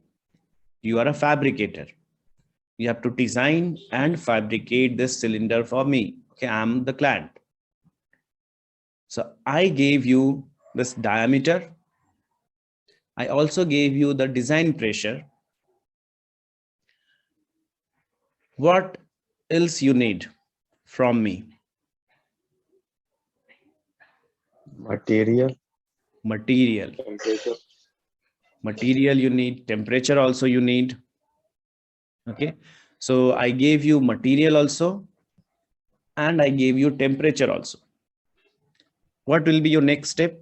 You are a fabricator. You have to design and fabricate this cylinder for me, okay? I'm the client. So I gave you this diameter. I also gave you the design pressure. What else you need from me? Material. Material. Temperature. Material you need, temperature also you need. Okay, so I gave you material also, and I gave you temperature also. What will be your next step?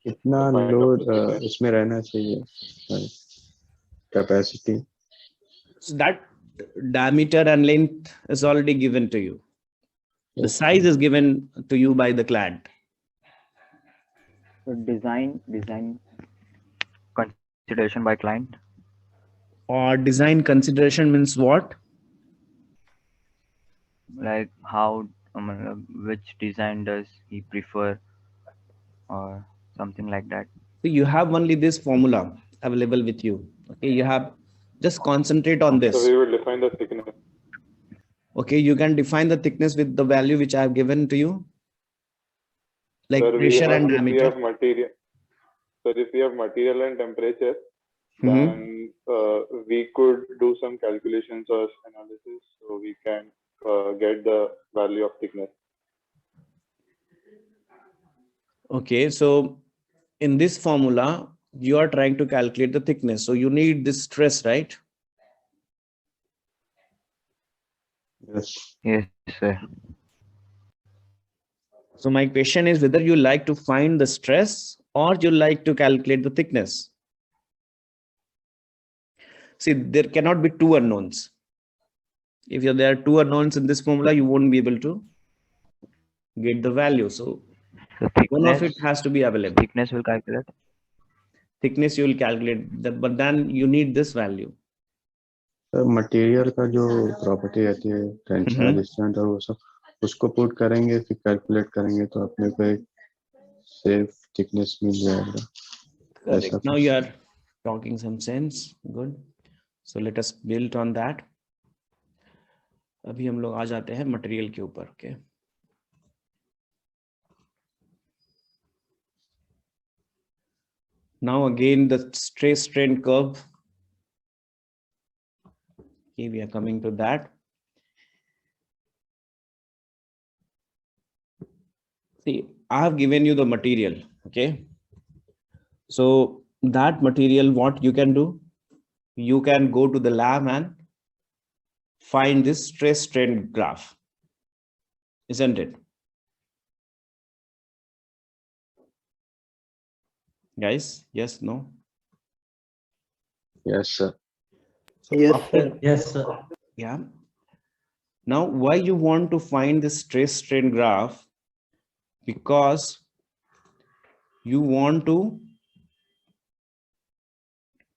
कितना Find out load the thickness. इसमें रहना चाहिए, capacity. So that diameter and length is already given to you. The size is given to you by the client. So design consideration by client. Or design consideration means what? Like how, which design does he prefer, or something like that. So you have only this formula available with you. Okay, you have just concentrate on So this. we will define the thickness. Okay, you can define the thickness with the value which I have given to you, like Sir, pressure and if we diameter. have material, sir, if we have material and temperature, then we could do some calculations or analysis, so we can get the value of thickness. Okay, so in this formula, you are trying to calculate the thickness. So you need this stress, right? Yes. Yes, sir. So my question is whether you like to find the stress or you like to calculate the thickness. See, there cannot be two unknowns. If there are two unknowns in this formula, you won't be able to get the value. So one of it has to be available. Thickness will calculate. Thickness you will calculate, but then you need this value. Material का जो property रहती है, tension resistant और वो सब, उसको put करेंगे, फिर कैलकुलेट करेंगे तो अपने को एक सेफ थिकनेस मिल जाएगा. Correct. Now you are talking some sense. Good. So let us build on that. अभी हम लोग आ जाते हैं मटेरियल के ऊपर. Okay. Now again the stress strain curve. Okay, we are coming to that. See, I have given you the material. Okay. So that material, what you can do? You can go to the lab and find this stress strain graph, isn't it? Guys, yes, no? Yes, sir. So Yes, after, sir. Yes, sir. yeah. Now, why you want to find the stress strain graph? Because you want to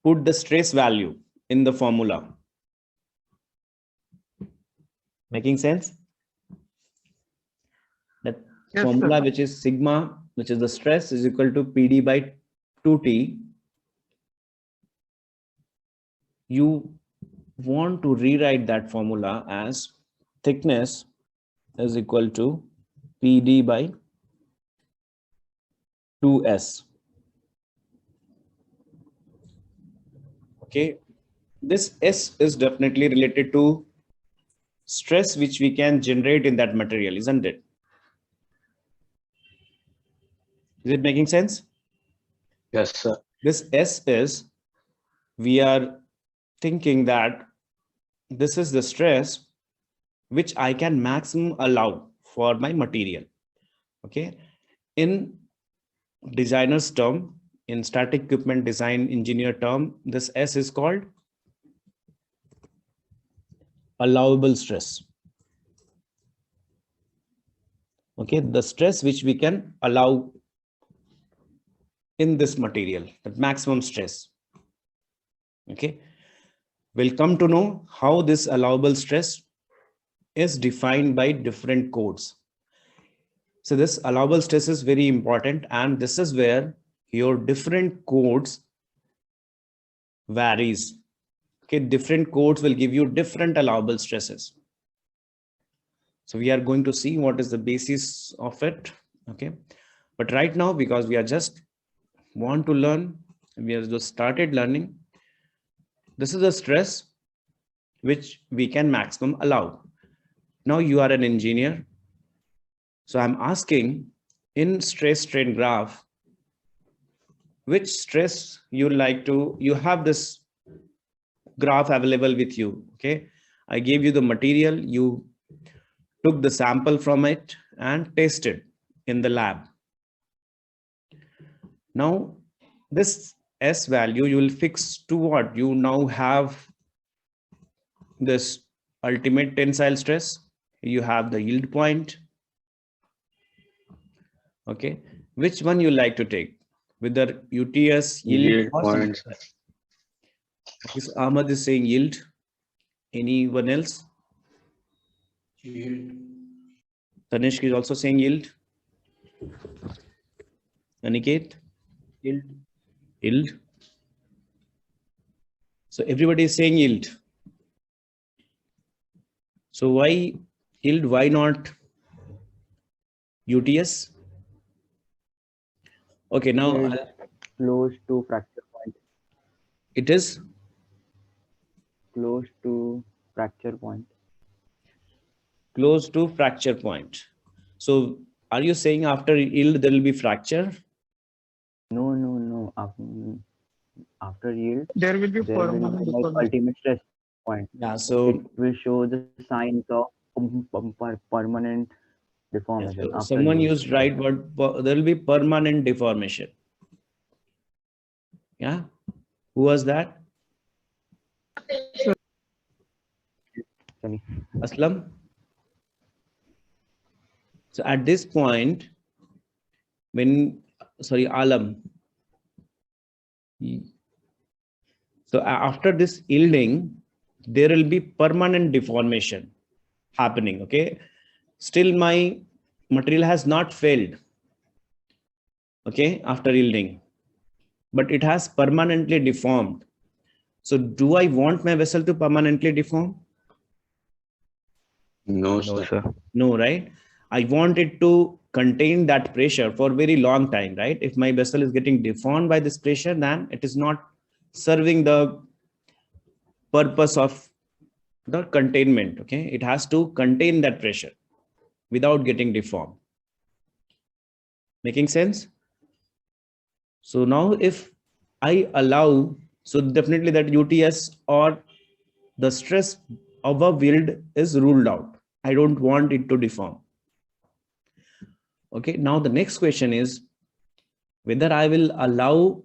put the stress value in the formula. Making sense? That Yes, formula, sir. which is sigma, which is the stress, is equal to PD by 2T. You want to rewrite that formula as thickness is equal to PD by 2S. Okay, this S is definitely related to stress which we can generate in that material, isn't it? Is it making sense? Yes, sir. This S is, we are thinking that this is the stress which I can maximum allow for my material. Okay, in designer's term, in static equipment design engineer term, this S is called allowable stress. Okay, the stress which we can allow in this material, the maximum stress. Okay, we'll come to know how this allowable stress is defined by different codes. So this allowable stress is very important, and this is where your different codes varies. Okay, different codes will give you different allowable stresses. So we are going to see what is the basis of it. Okay, but right now, because we are just want to learn, we have just started learning. This is a stress which we can maximum allow. Now you are an engineer. So I'm asking in stress strain graph, which stress you like to, you have this graph available with you. Okay. I gave you the material, you took the sample from it and tested in the lab. Now this S value you will fix to what? You now have this ultimate tensile stress, you have the yield point. Okay, which one you like to take, whether UTS, yield, or something? points. Okay, so Ahmad is saying yield. Anyone else? Yield. Tanishq is also saying yield. Aniket? Yield. Yield. So everybody is saying yield. So why yield? Why not UTS? Okay, now Yield close to fracture point. it is Close to fracture point. close to fracture point. So are you saying after yield there will be fracture? No. After yield, There will be there will permanent be like deformation. ultimate stress point. Yeah, so It will show the signs of permanent deformation. so After someone yield. used right word, there will be permanent deformation. Yeah, who was that? Sorry. Aslam. So at this point, Alam. So after this yielding, there will be permanent deformation happening. Okay, still my material has not failed. Okay, after yielding, but it has permanently deformed. So do I want my vessel to permanently deform? No, No, sir. sir. No, right? I want it to contain that pressure for a very long time, right? If my vessel is getting deformed by this pressure, then it is not serving the purpose of the containment. Okay, it has to contain that pressure without getting deformed. Making sense? So now if I allow, so definitely that UTS or the stress above yield is ruled out. I don't want it to deform. Okay, now the next question is whether I will allow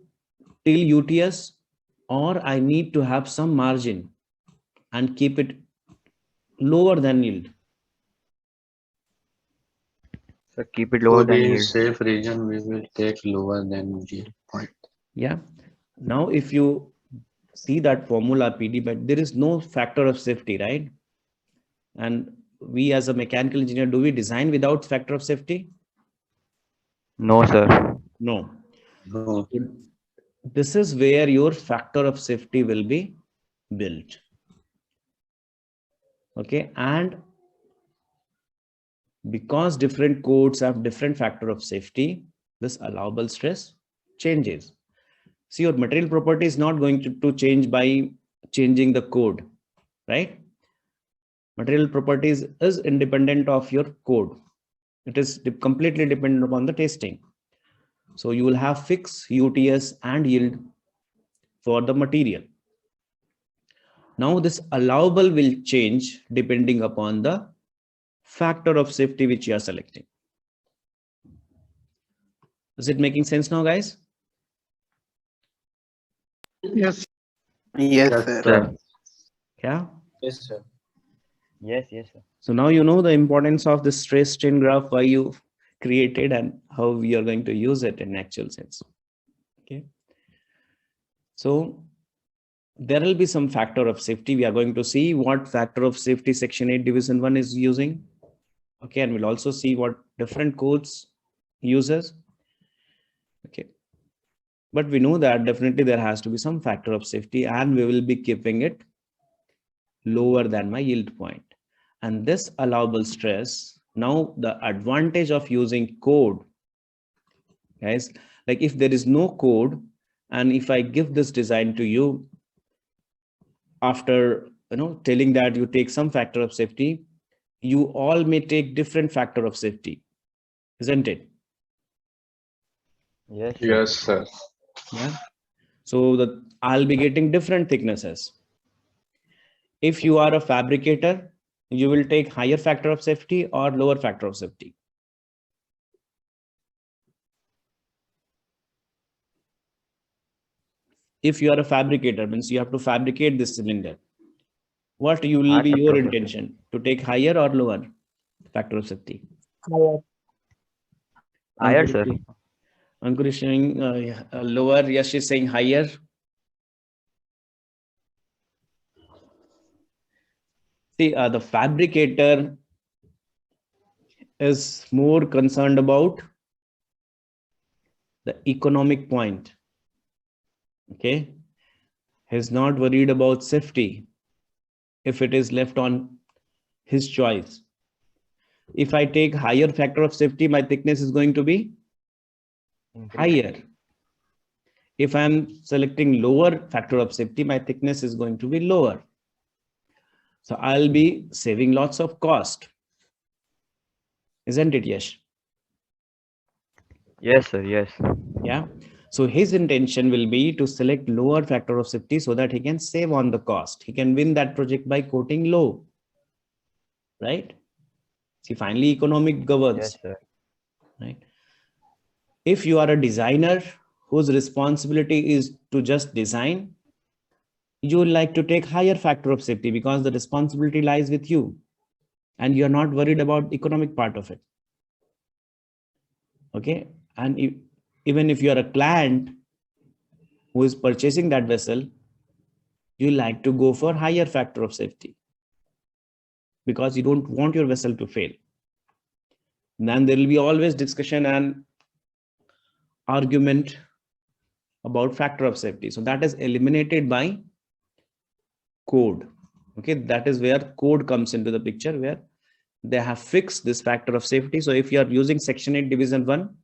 till UTS or I need to have some margin and keep it lower than yield. So keep it lower To than be in yield. safe region, we will take lower than yield point. Yeah. Now, if you see that formula PD, but there is no factor of safety, right? And we as a mechanical engineer, do we design without factor of safety? No, sir. No. No. This is where your factor of safety will be built. Okay, and because different codes have different factor of safety, this allowable stress changes. See, your material property is not going to change by changing the code, right? Material properties is independent of your code. It is completely dependent upon the testing. So you will have fixed UTS and yield for the material. Now this allowable will change depending upon the factor of safety which you are selecting. Is it making sense now, guys? Yes. Yes, Yes, sir. sir. Yeah. Yes, sir. Yes, sir. So now you know the importance of the stress strain graph, why you created and how we are going to use it in actual sense. Okay. So there will be some factor of safety. We are going to see what factor of safety section 8 division 1 is using. Okay, and we'll also see what different codes uses. Okay, but we know that definitely there has to be some factor of safety and we will be keeping it lower than my yield point. And this allowable stress, now the advantage of using code, guys, like if there is no code and if I give this design to you after telling that you take some factor of safety, you all may take different factor of safety. isn't it? Yes, sir. Yes, sir. Yeah. So I'll be getting different thicknesses. If you are a fabricator, you will take higher factor of safety or lower factor of safety. If you are a fabricator, means you have to fabricate this cylinder. What will High be factor your of safety. intention? To take higher or lower factor of safety? Higher. Higher, Ankur sir. Ankur is saying lower. Yash is saying higher. See, the fabricator is more concerned about the economic point. Okay. He's not worried about safety if it is left on his choice. If I take higher factor of safety, my thickness is going to be higher. If I'm selecting lower factor of safety, my thickness is going to be lower. So I'll be saving lots of cost. Isn't it, Yash? Yes, sir. Yes. Yeah. So his intention will be to select lower factor of safety so that he can save on the cost. He can win that project by quoting low. Right? See, finally, economic governs. Yes, sir. Right? If you are a designer whose responsibility is to just design, you would like to take higher factor of safety because the responsibility lies with you and you're not worried about economic part of it. Okay. And even if you're a client who is purchasing that vessel, you like to go for higher factor of safety because you don't want your vessel to fail. Then there will be always discussion and argument about factor of safety. So that is eliminated by code. Okay, that is where code comes into the picture, where they have fixed this factor of safety. So if you are using section 8 division 1,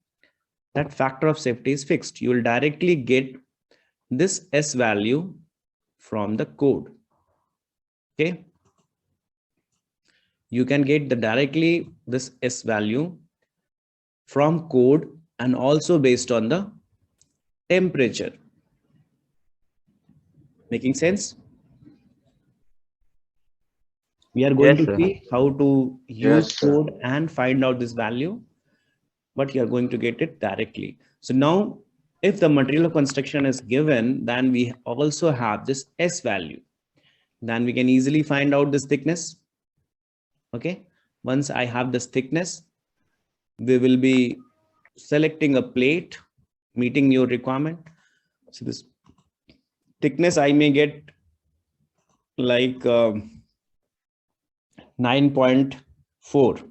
that factor of safety is fixed. You will directly get this S value from the code. Okay, you can get directly this S value from code and also based on the temperature. Making sense? We are going Yes, to sir. see how to use Yes, sir. code and find out this value, but you are going to get it directly. So now, if the material of construction is given, then we also have this S value. Then we can easily find out this thickness. Okay. Once I have this thickness, we will be selecting a plate meeting your requirement. So this thickness I may get like 9.4.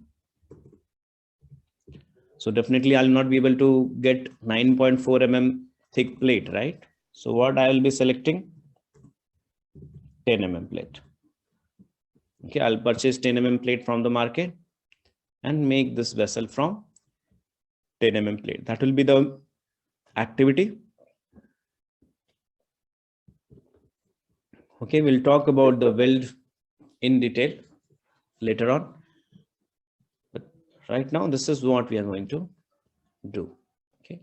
So definitely I'll not be able to get 9.4 mm thick plate, right? So what I will be selecting? 10 mm plate. Okay, I'll purchase 10 mm plate from the market and make this vessel from 10 mm plate. That will be the activity. Okay, we'll talk about the weld in detail later on. But right now, this is what we are going to do. Okay.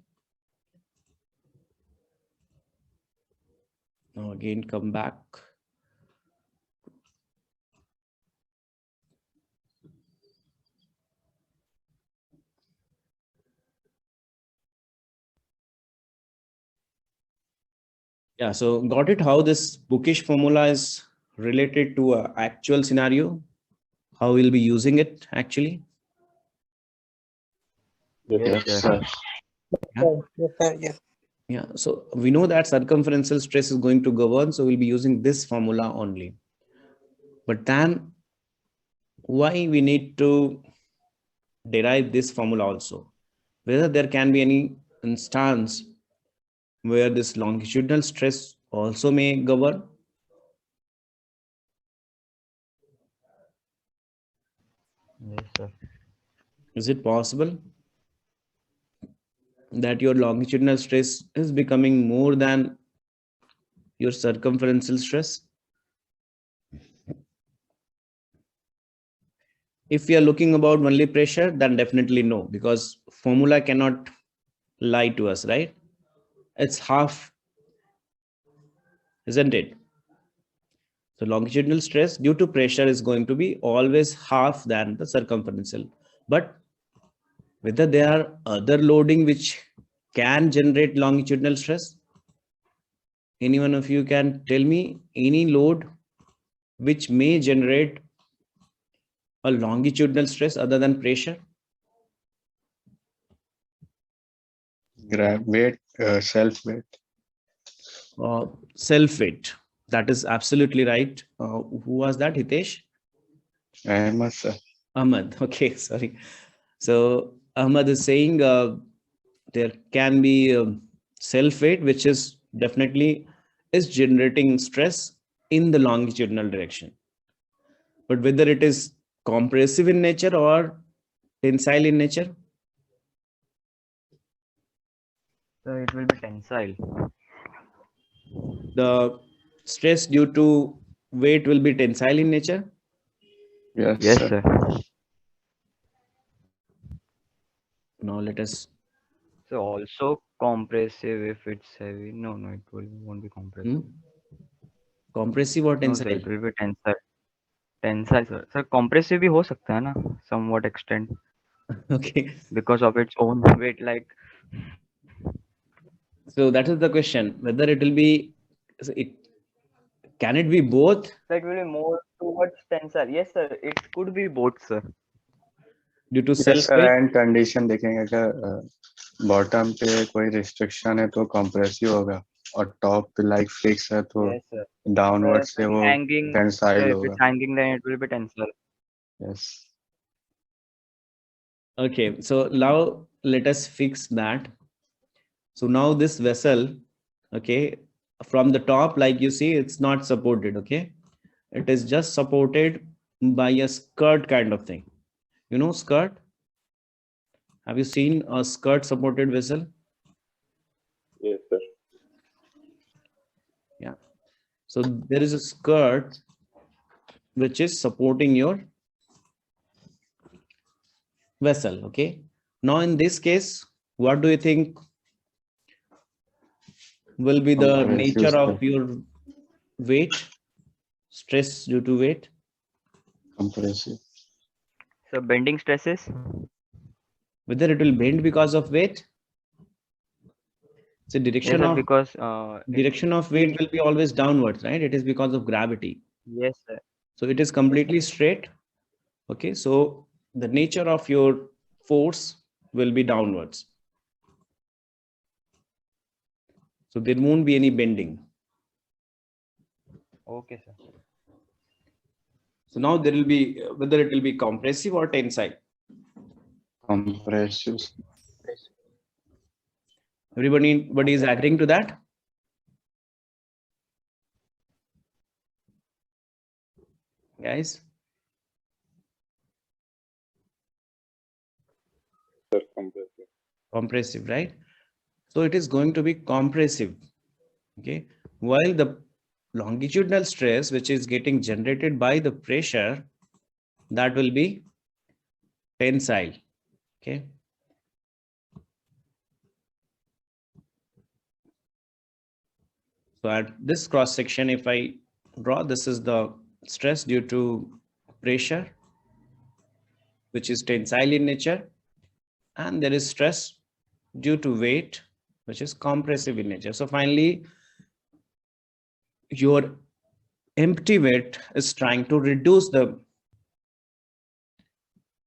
Now again, come back. Yeah, so got it how this bookish formula is related to an actual scenario, how we'll be using it actually. Yes, Yes, sir. sir. Yes, sir. Yes. Yeah, so we know that circumferential stress is going to govern, so we'll be using this formula only. But then why we need to derive this formula also? Whether there can be any instance where this longitudinal stress also may govern. Yes, sir. Is it possible that your longitudinal stress is becoming more than your circumferential stress? If we are looking about only pressure, then definitely no, because formula cannot lie to us, right? It's half, isn't it? So longitudinal stress due to pressure is going to be always half than the circumferential. But whether there are other loading which can generate longitudinal stress, any one of you can tell me any load which may generate a longitudinal stress other than pressure? Weight, self weight. Self weight. That is absolutely right. Who was that? Hitesh? Ahmed, sir. Ahmad. Okay, sorry. So Ahmad is saying there can be self weight, which is definitely is generating stress in the longitudinal direction. But whether it is compressive in nature or tensile in nature, So it will be tensile. the stress due to weight will be tensile in nature. Yes, Yes, sir. sir. Now let us. So also compressive if it's heavy. No, it won't be compressive. Compressive or No, sir, tensile? it will be tensile. Tensile, sir. Sir, compressive भी हो सकता है ना, somewhat extent, Okay. because of its own weight. Like, So that is the question, whether it will be, so can it be both it will be more towards tensile. Yes, sir. It could be both, sir. due to Yes, self sir. weight? And condition देखेंगे अगर bottom पे कोई restriction है तो compressive होगा और top पे like fix है तो Yes, sir. डाउनवर्ड से Sir, वो hanging. टेंसाइल Sir, if होगा. it's hanging, then it will be tensile. Yes. Okay, so now let us fix that. So now this vessel, okay, from the top, like you see, it's not supported, okay? It is just supported by a skirt kind of thing. You know, skirt? Have you seen a skirt supported vessel? Yes, sir. Yeah. So there is a skirt which is supporting your vessel, okay? Now in this case, what do you think will be the Compressive nature stress. of your weight, stress due to weight? Compressive. So bending stresses. Whether it will bend because of weight? So Yes, direction sir, of because direction of weight will be always downwards, right? It is because of gravity. yes, sir. So it is completely straight. Okay, so the nature of your force will be downwards. So there won't be any bending. Okay, sir. So now there will be whether it will be compressive or tensile. Compressive. Everybody is agreeing to that? Guys? Sir, compressive. Compressive, right? So it is going to be compressive. Okay. While the longitudinal stress, which is getting generated by the pressure, that will be tensile. Okay. So at this cross section, if I draw, this is the stress due to pressure, which is tensile in nature, and there is stress due to weight, which is compressive in nature. So finally, your empty weight is trying to reduce the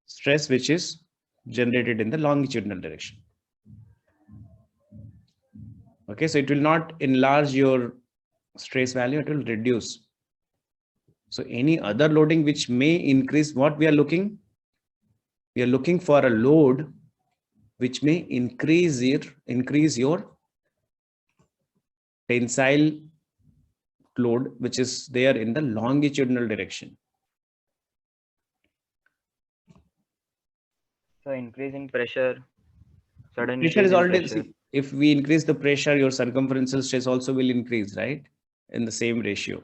stress which is generated in the longitudinal direction. Okay, so it will not enlarge your stress value, it will reduce. So any other loading which may increase, what we are looking? We are looking for a load which may increase your tensile load, which is there in the longitudinal direction. So increase in pressure. Sudden Pressure increase is in already, pressure. see, if we increase the pressure, your circumferential stress also will increase, right? In the same ratio.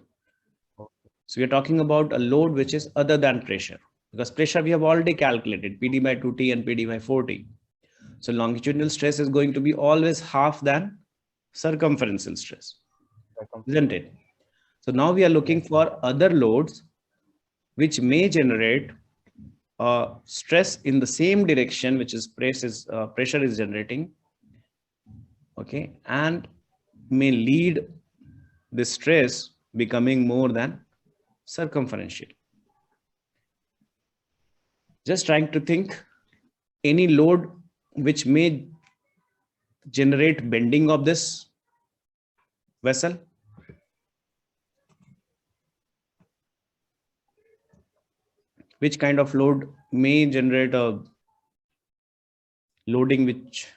Okay. So we are talking about a load which is other than pressure. because pressure we have already calculated, PD by 2T and PD by 4T. So longitudinal stress is going to be always half than circumferential stress, isn't it? So now we are looking for other loads which may generate stress in the same direction, which is pressure is generating, okay, and may lead the stress becoming more than circumferential. Just trying to think any load which may generate bending of this vessel. Which kind of load may generate a loading which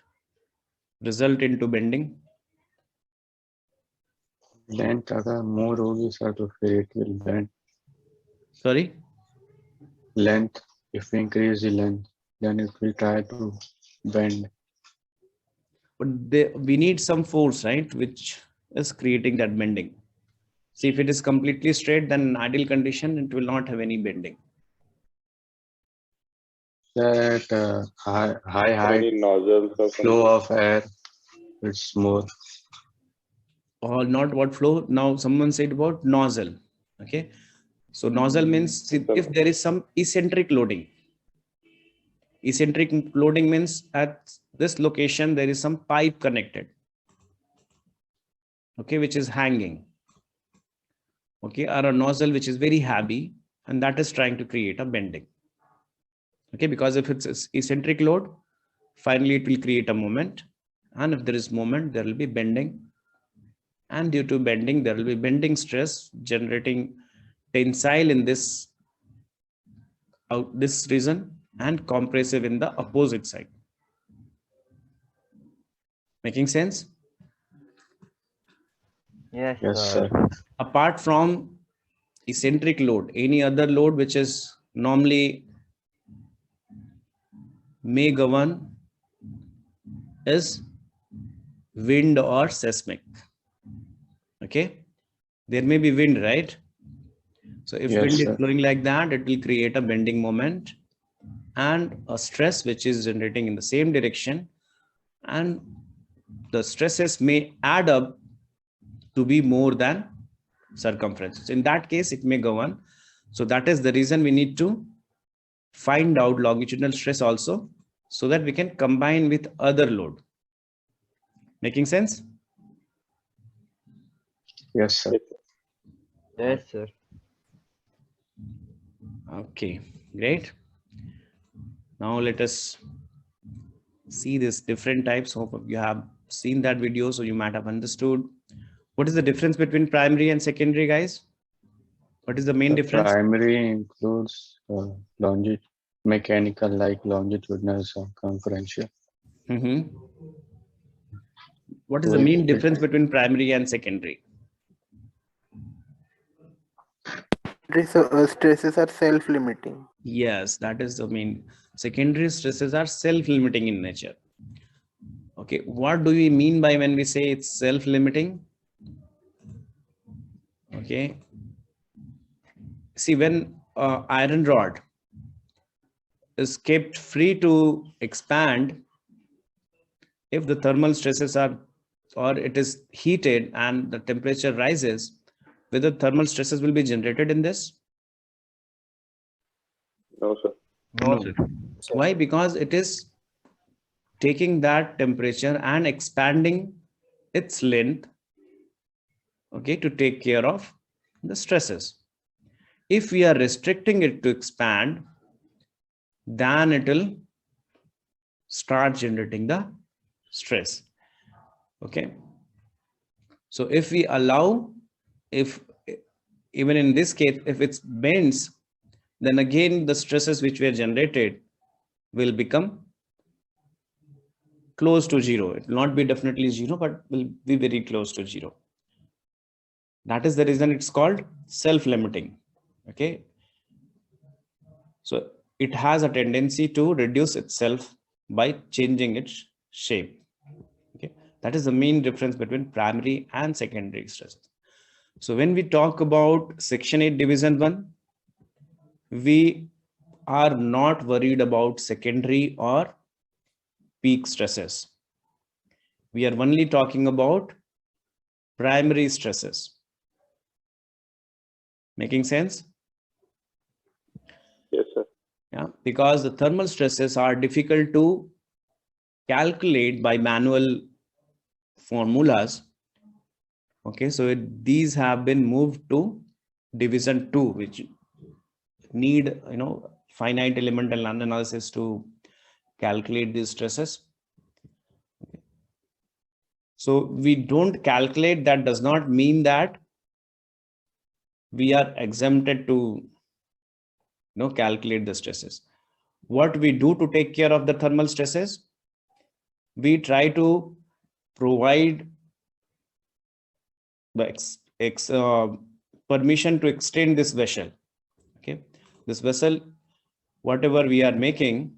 result into bending? Length अगर more होगी sir तो फिर it will bend. Sorry? Length, if we increase the length, then it will try to bend. But we need some force, right, which is creating that bending. See, if it is completely straight, then in ideal condition, it will not have any bending. That high height Any nozzles or flow of air, it's more. Or not what flow. Now someone said about nozzle. Okay. So nozzle means if there is some eccentric loading. Eccentric loading means at this location, there is some pipe connected. Okay, which is hanging. Okay, or a nozzle which is very heavy, and that is trying to create a bending. Okay, because if it's eccentric load, finally it will create a moment. And if there is moment, there will be bending. And due to bending, there will be bending stress generating tensile in this region and compressive in the opposite side. Making sense? Yes, Yes, sir. sir. Apart from eccentric load, any other load which is normally may govern is wind or seismic. Okay, there may be wind, right? So if Yes, wind sir. is blowing like that, it will create a bending moment and a stress which is generating in the same direction, and the stresses may add up to be more than circumference. In that case, it may govern. So that is the reason we need to find out longitudinal stress also, so that we can combine with other load. Making sense? Yes, sir. Yes, sir. Okay, great. Now let us see this different types. Hope you have seen that video, so you might have understood. What is the difference between primary and secondary, guys? What is the main The difference? primary includes mechanical, like longitudinal, circumferential. What is the main difference between primary and secondary? Stresses are self-limiting. Yes, that is the main. Secondary stresses are self-limiting in nature. Okay, what do we mean by when we say it's self-limiting? Okay, see, when iron rod is kept free to expand, if the thermal stresses are, or it is heated and the temperature rises, whether thermal stresses will be generated in this? No, sir. No, sir. Why? Because it is taking that temperature and expanding its length, okay, to take care of the stresses. If we are restricting it to expand, then it will start generating the stress. Okay. So if we allow, if even in this case, if it bends, then again the stresses which were generated will become close to zero. It will not be definitely zero, but will be very close to zero. That is the reason it's called self-limiting. Okay. So it has a tendency to reduce itself by changing its shape. Okay. That is the main difference between primary and secondary stresses. So when we talk about Section 8 Division 1, we are not worried about secondary or peak stresses. We are only talking about primary stresses. Making sense? Yes, sir. Yeah, because the thermal stresses are difficult to calculate by manual formulas. Okay, so these have been moved to division 2, which need finite elemental analysis to calculate these stresses. So we don't calculate, that does not mean that we are exempted to calculate the stresses. What we do to take care of the thermal stresses, we try to provide the permission to extend this vessel. Okay, this vessel, whatever we are making,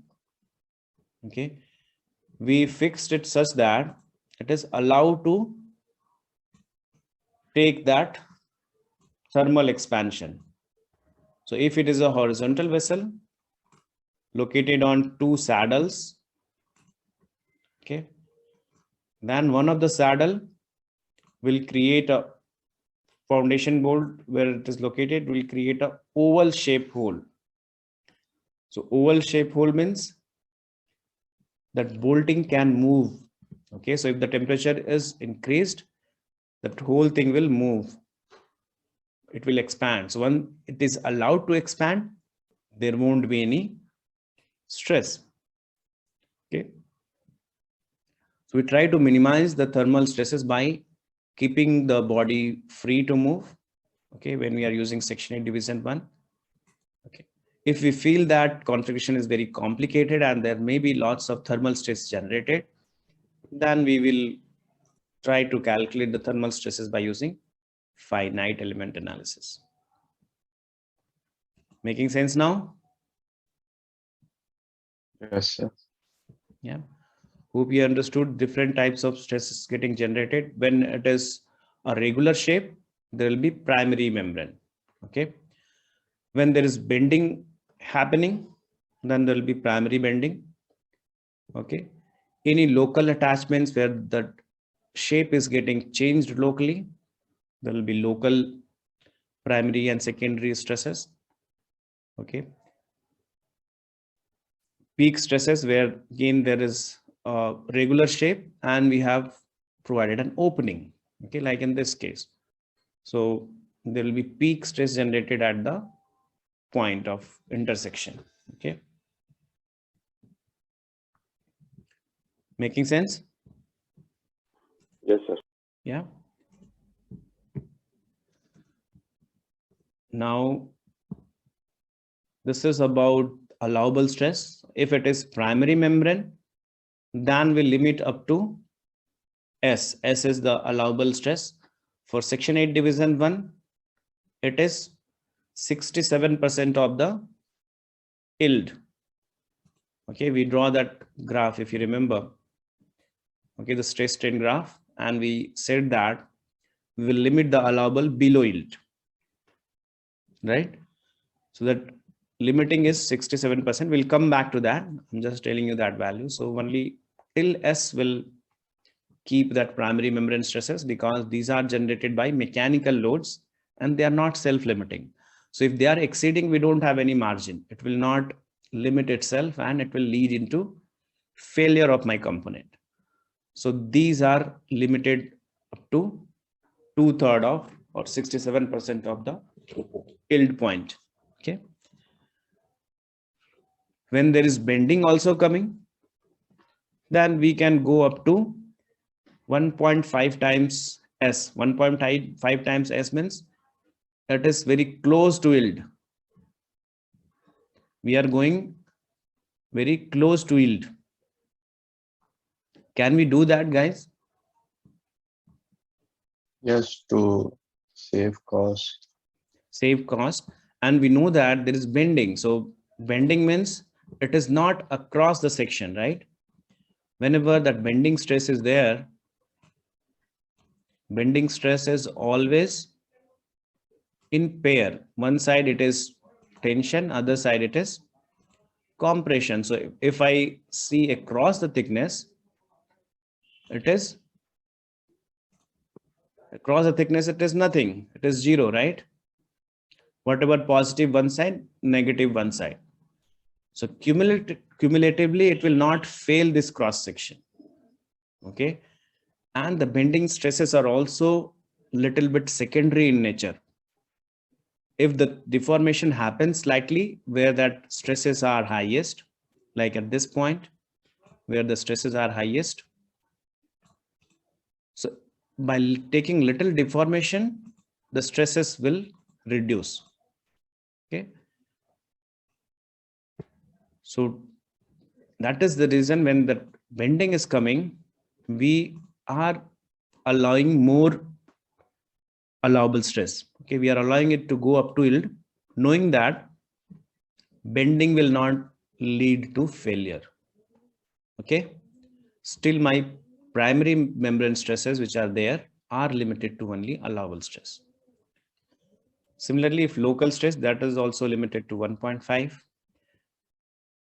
okay, we fixed it such that it is allowed to take that thermal expansion. So if it is a horizontal vessel located on 2 saddles, okay, then one of the saddle will create a foundation bolt where it is located, will create a oval shape hole. So oval shape hole means that bolting can move. Okay, so if the temperature is increased, that whole thing will move. It will expand. So when it is allowed to expand, there won't be any stress. Okay. So we try to minimize the thermal stresses by keeping the body free to move. Okay, when we are using section 8 division 1. Okay, if we feel that configuration is very complicated and there may be lots of thermal stress generated, then we will try to calculate the thermal stresses by using finite element analysis. Making sense now? Yes, sir. Yeah. Hope you understood different types of stresses getting generated. When it is a regular shape, there will be primary membrane. Okay. When there is bending happening, then there will be primary bending. Okay. Any local attachments where the shape is getting changed locally, there will be local primary and secondary stresses. Okay. Peak stresses where again there is a regular shape and we have provided an opening. Okay, like in this case. So there will be peak stress generated at the point of intersection. Okay. Making sense? Yes, sir. Yeah. Now, this is about allowable stress. If it is primary membrane, then we limit up to S. S is the allowable stress. For section 8 division 1, it is 67% of the yield. Okay, we draw that graph if you remember. Okay, the stress strain graph, and we said that we will limit the allowable below yield. Right? So that limiting is 67%. We'll come back to that. I'm just telling you that value. So only till S will keep that primary membrane stresses, because these are generated by mechanical loads and they are not self-limiting. So if they are exceeding, we don't have any margin. It will not limit itself and it will lead into failure of my component. So these are limited up to 2/3 of or 67% of the yield point. Okay. When there is bending also coming, then we can go up to 1.5 times S. 1.5 times S means it is very close to yield. We are going very close to yield. Can we do that, guys? Yes, to save cost. Save cost. And we know that there is bending. So bending means it is not across the section, right? Whenever that bending stress is there, bending stress is always in pair. One side it is tension, other side it is compression. So if I see across the thickness, it is across the thickness, it is nothing. It is 0, right? What about positive one side, negative one side? So cumulatively, it will not fail this cross section. Okay. And the bending stresses are also little bit secondary in nature. If the deformation happens slightly where that stresses are highest, like at this point where the stresses are highest. So by taking little deformation, the stresses will reduce. Okay. So that is the reason when the bending is coming, we are allowing more allowable stress. Okay, we are allowing it to go up to yield, knowing that bending will not lead to failure. Okay, still my primary membrane stresses which are there are limited to only allowable stress. Similarly, if local stress, that is also limited to 1.5.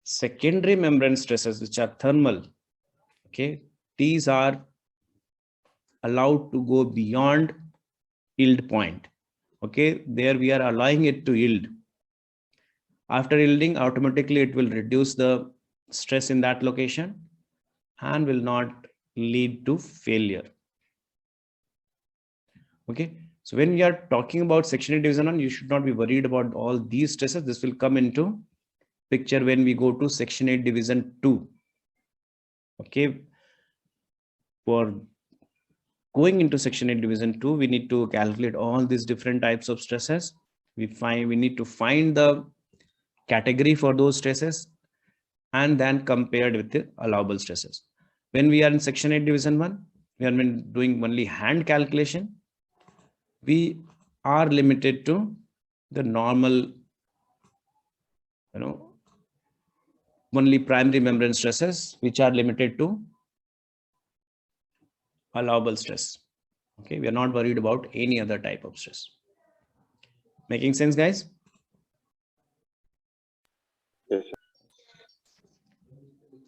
Secondary membrane stresses which are thermal, okay, these are allowed to go beyond yield point. Okay, there we are allowing it to yield. After yielding, automatically it will reduce the stress in that location and will not lead to failure. Okay, so when we are talking about section 8 division 1, you should not be worried about all these stresses. This will come into picture when we go to section 8 division 2. Okay, for going into section 8 division 2, we need to calculate all these different types of stresses. We need to find the category for those stresses and then compared with the allowable stresses. When we are in section 8 division 1, we are doing only hand calculation. We are limited to the normal, only primary membrane stresses, which are limited to allowable stress. Okay, we are not worried about any other type of stress. Making sense, guys? Yes.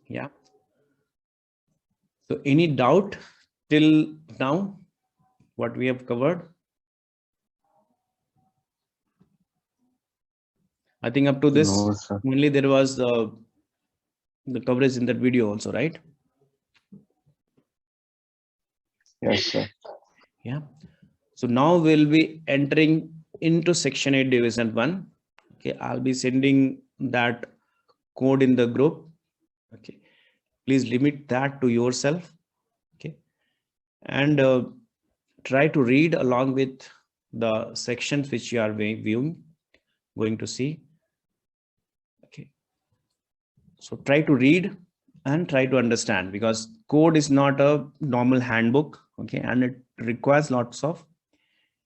Yeah. So any doubt till now, what we have covered? I think up to this, No, sir. only there was the coverage in that video also, right? Yes, sir. Yeah. So now we'll be entering into section 8 division 1. Okay, I'll be sending that code in the group. Okay, please limit that to yourself. Okay, and try to read along with the sections which you are going to see. Okay, so try to read and try to understand, because code is not a normal handbook. Okay, and it requires lots of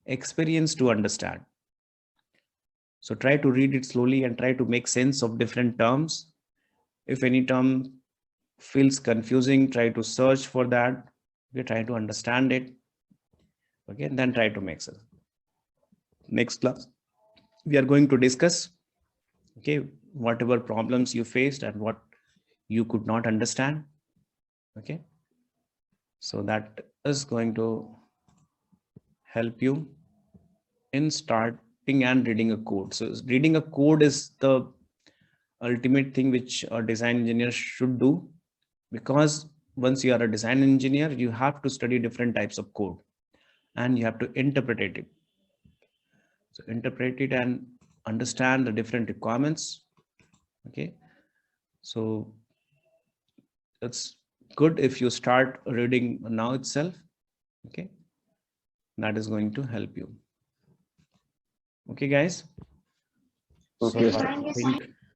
experience to understand. So try to read it slowly and try to make sense of different terms. If any term feels confusing, try to search for that. We try to understand it. Okay, and then try to make sense. Next class, we are going to discuss, okay, whatever problems you faced and what you could not understand. Okay, so that is going to help you in starting and reading a code. So reading a code is the ultimate thing which a design engineer should do, because once you are a design engineer, you have to study different types of code and you have to interpret it. So interpret it and understand the different requirements. Okay, so it's good if you start reading now itself. Okay, that is going to help you. Okay, guys. Okay, So sir. I think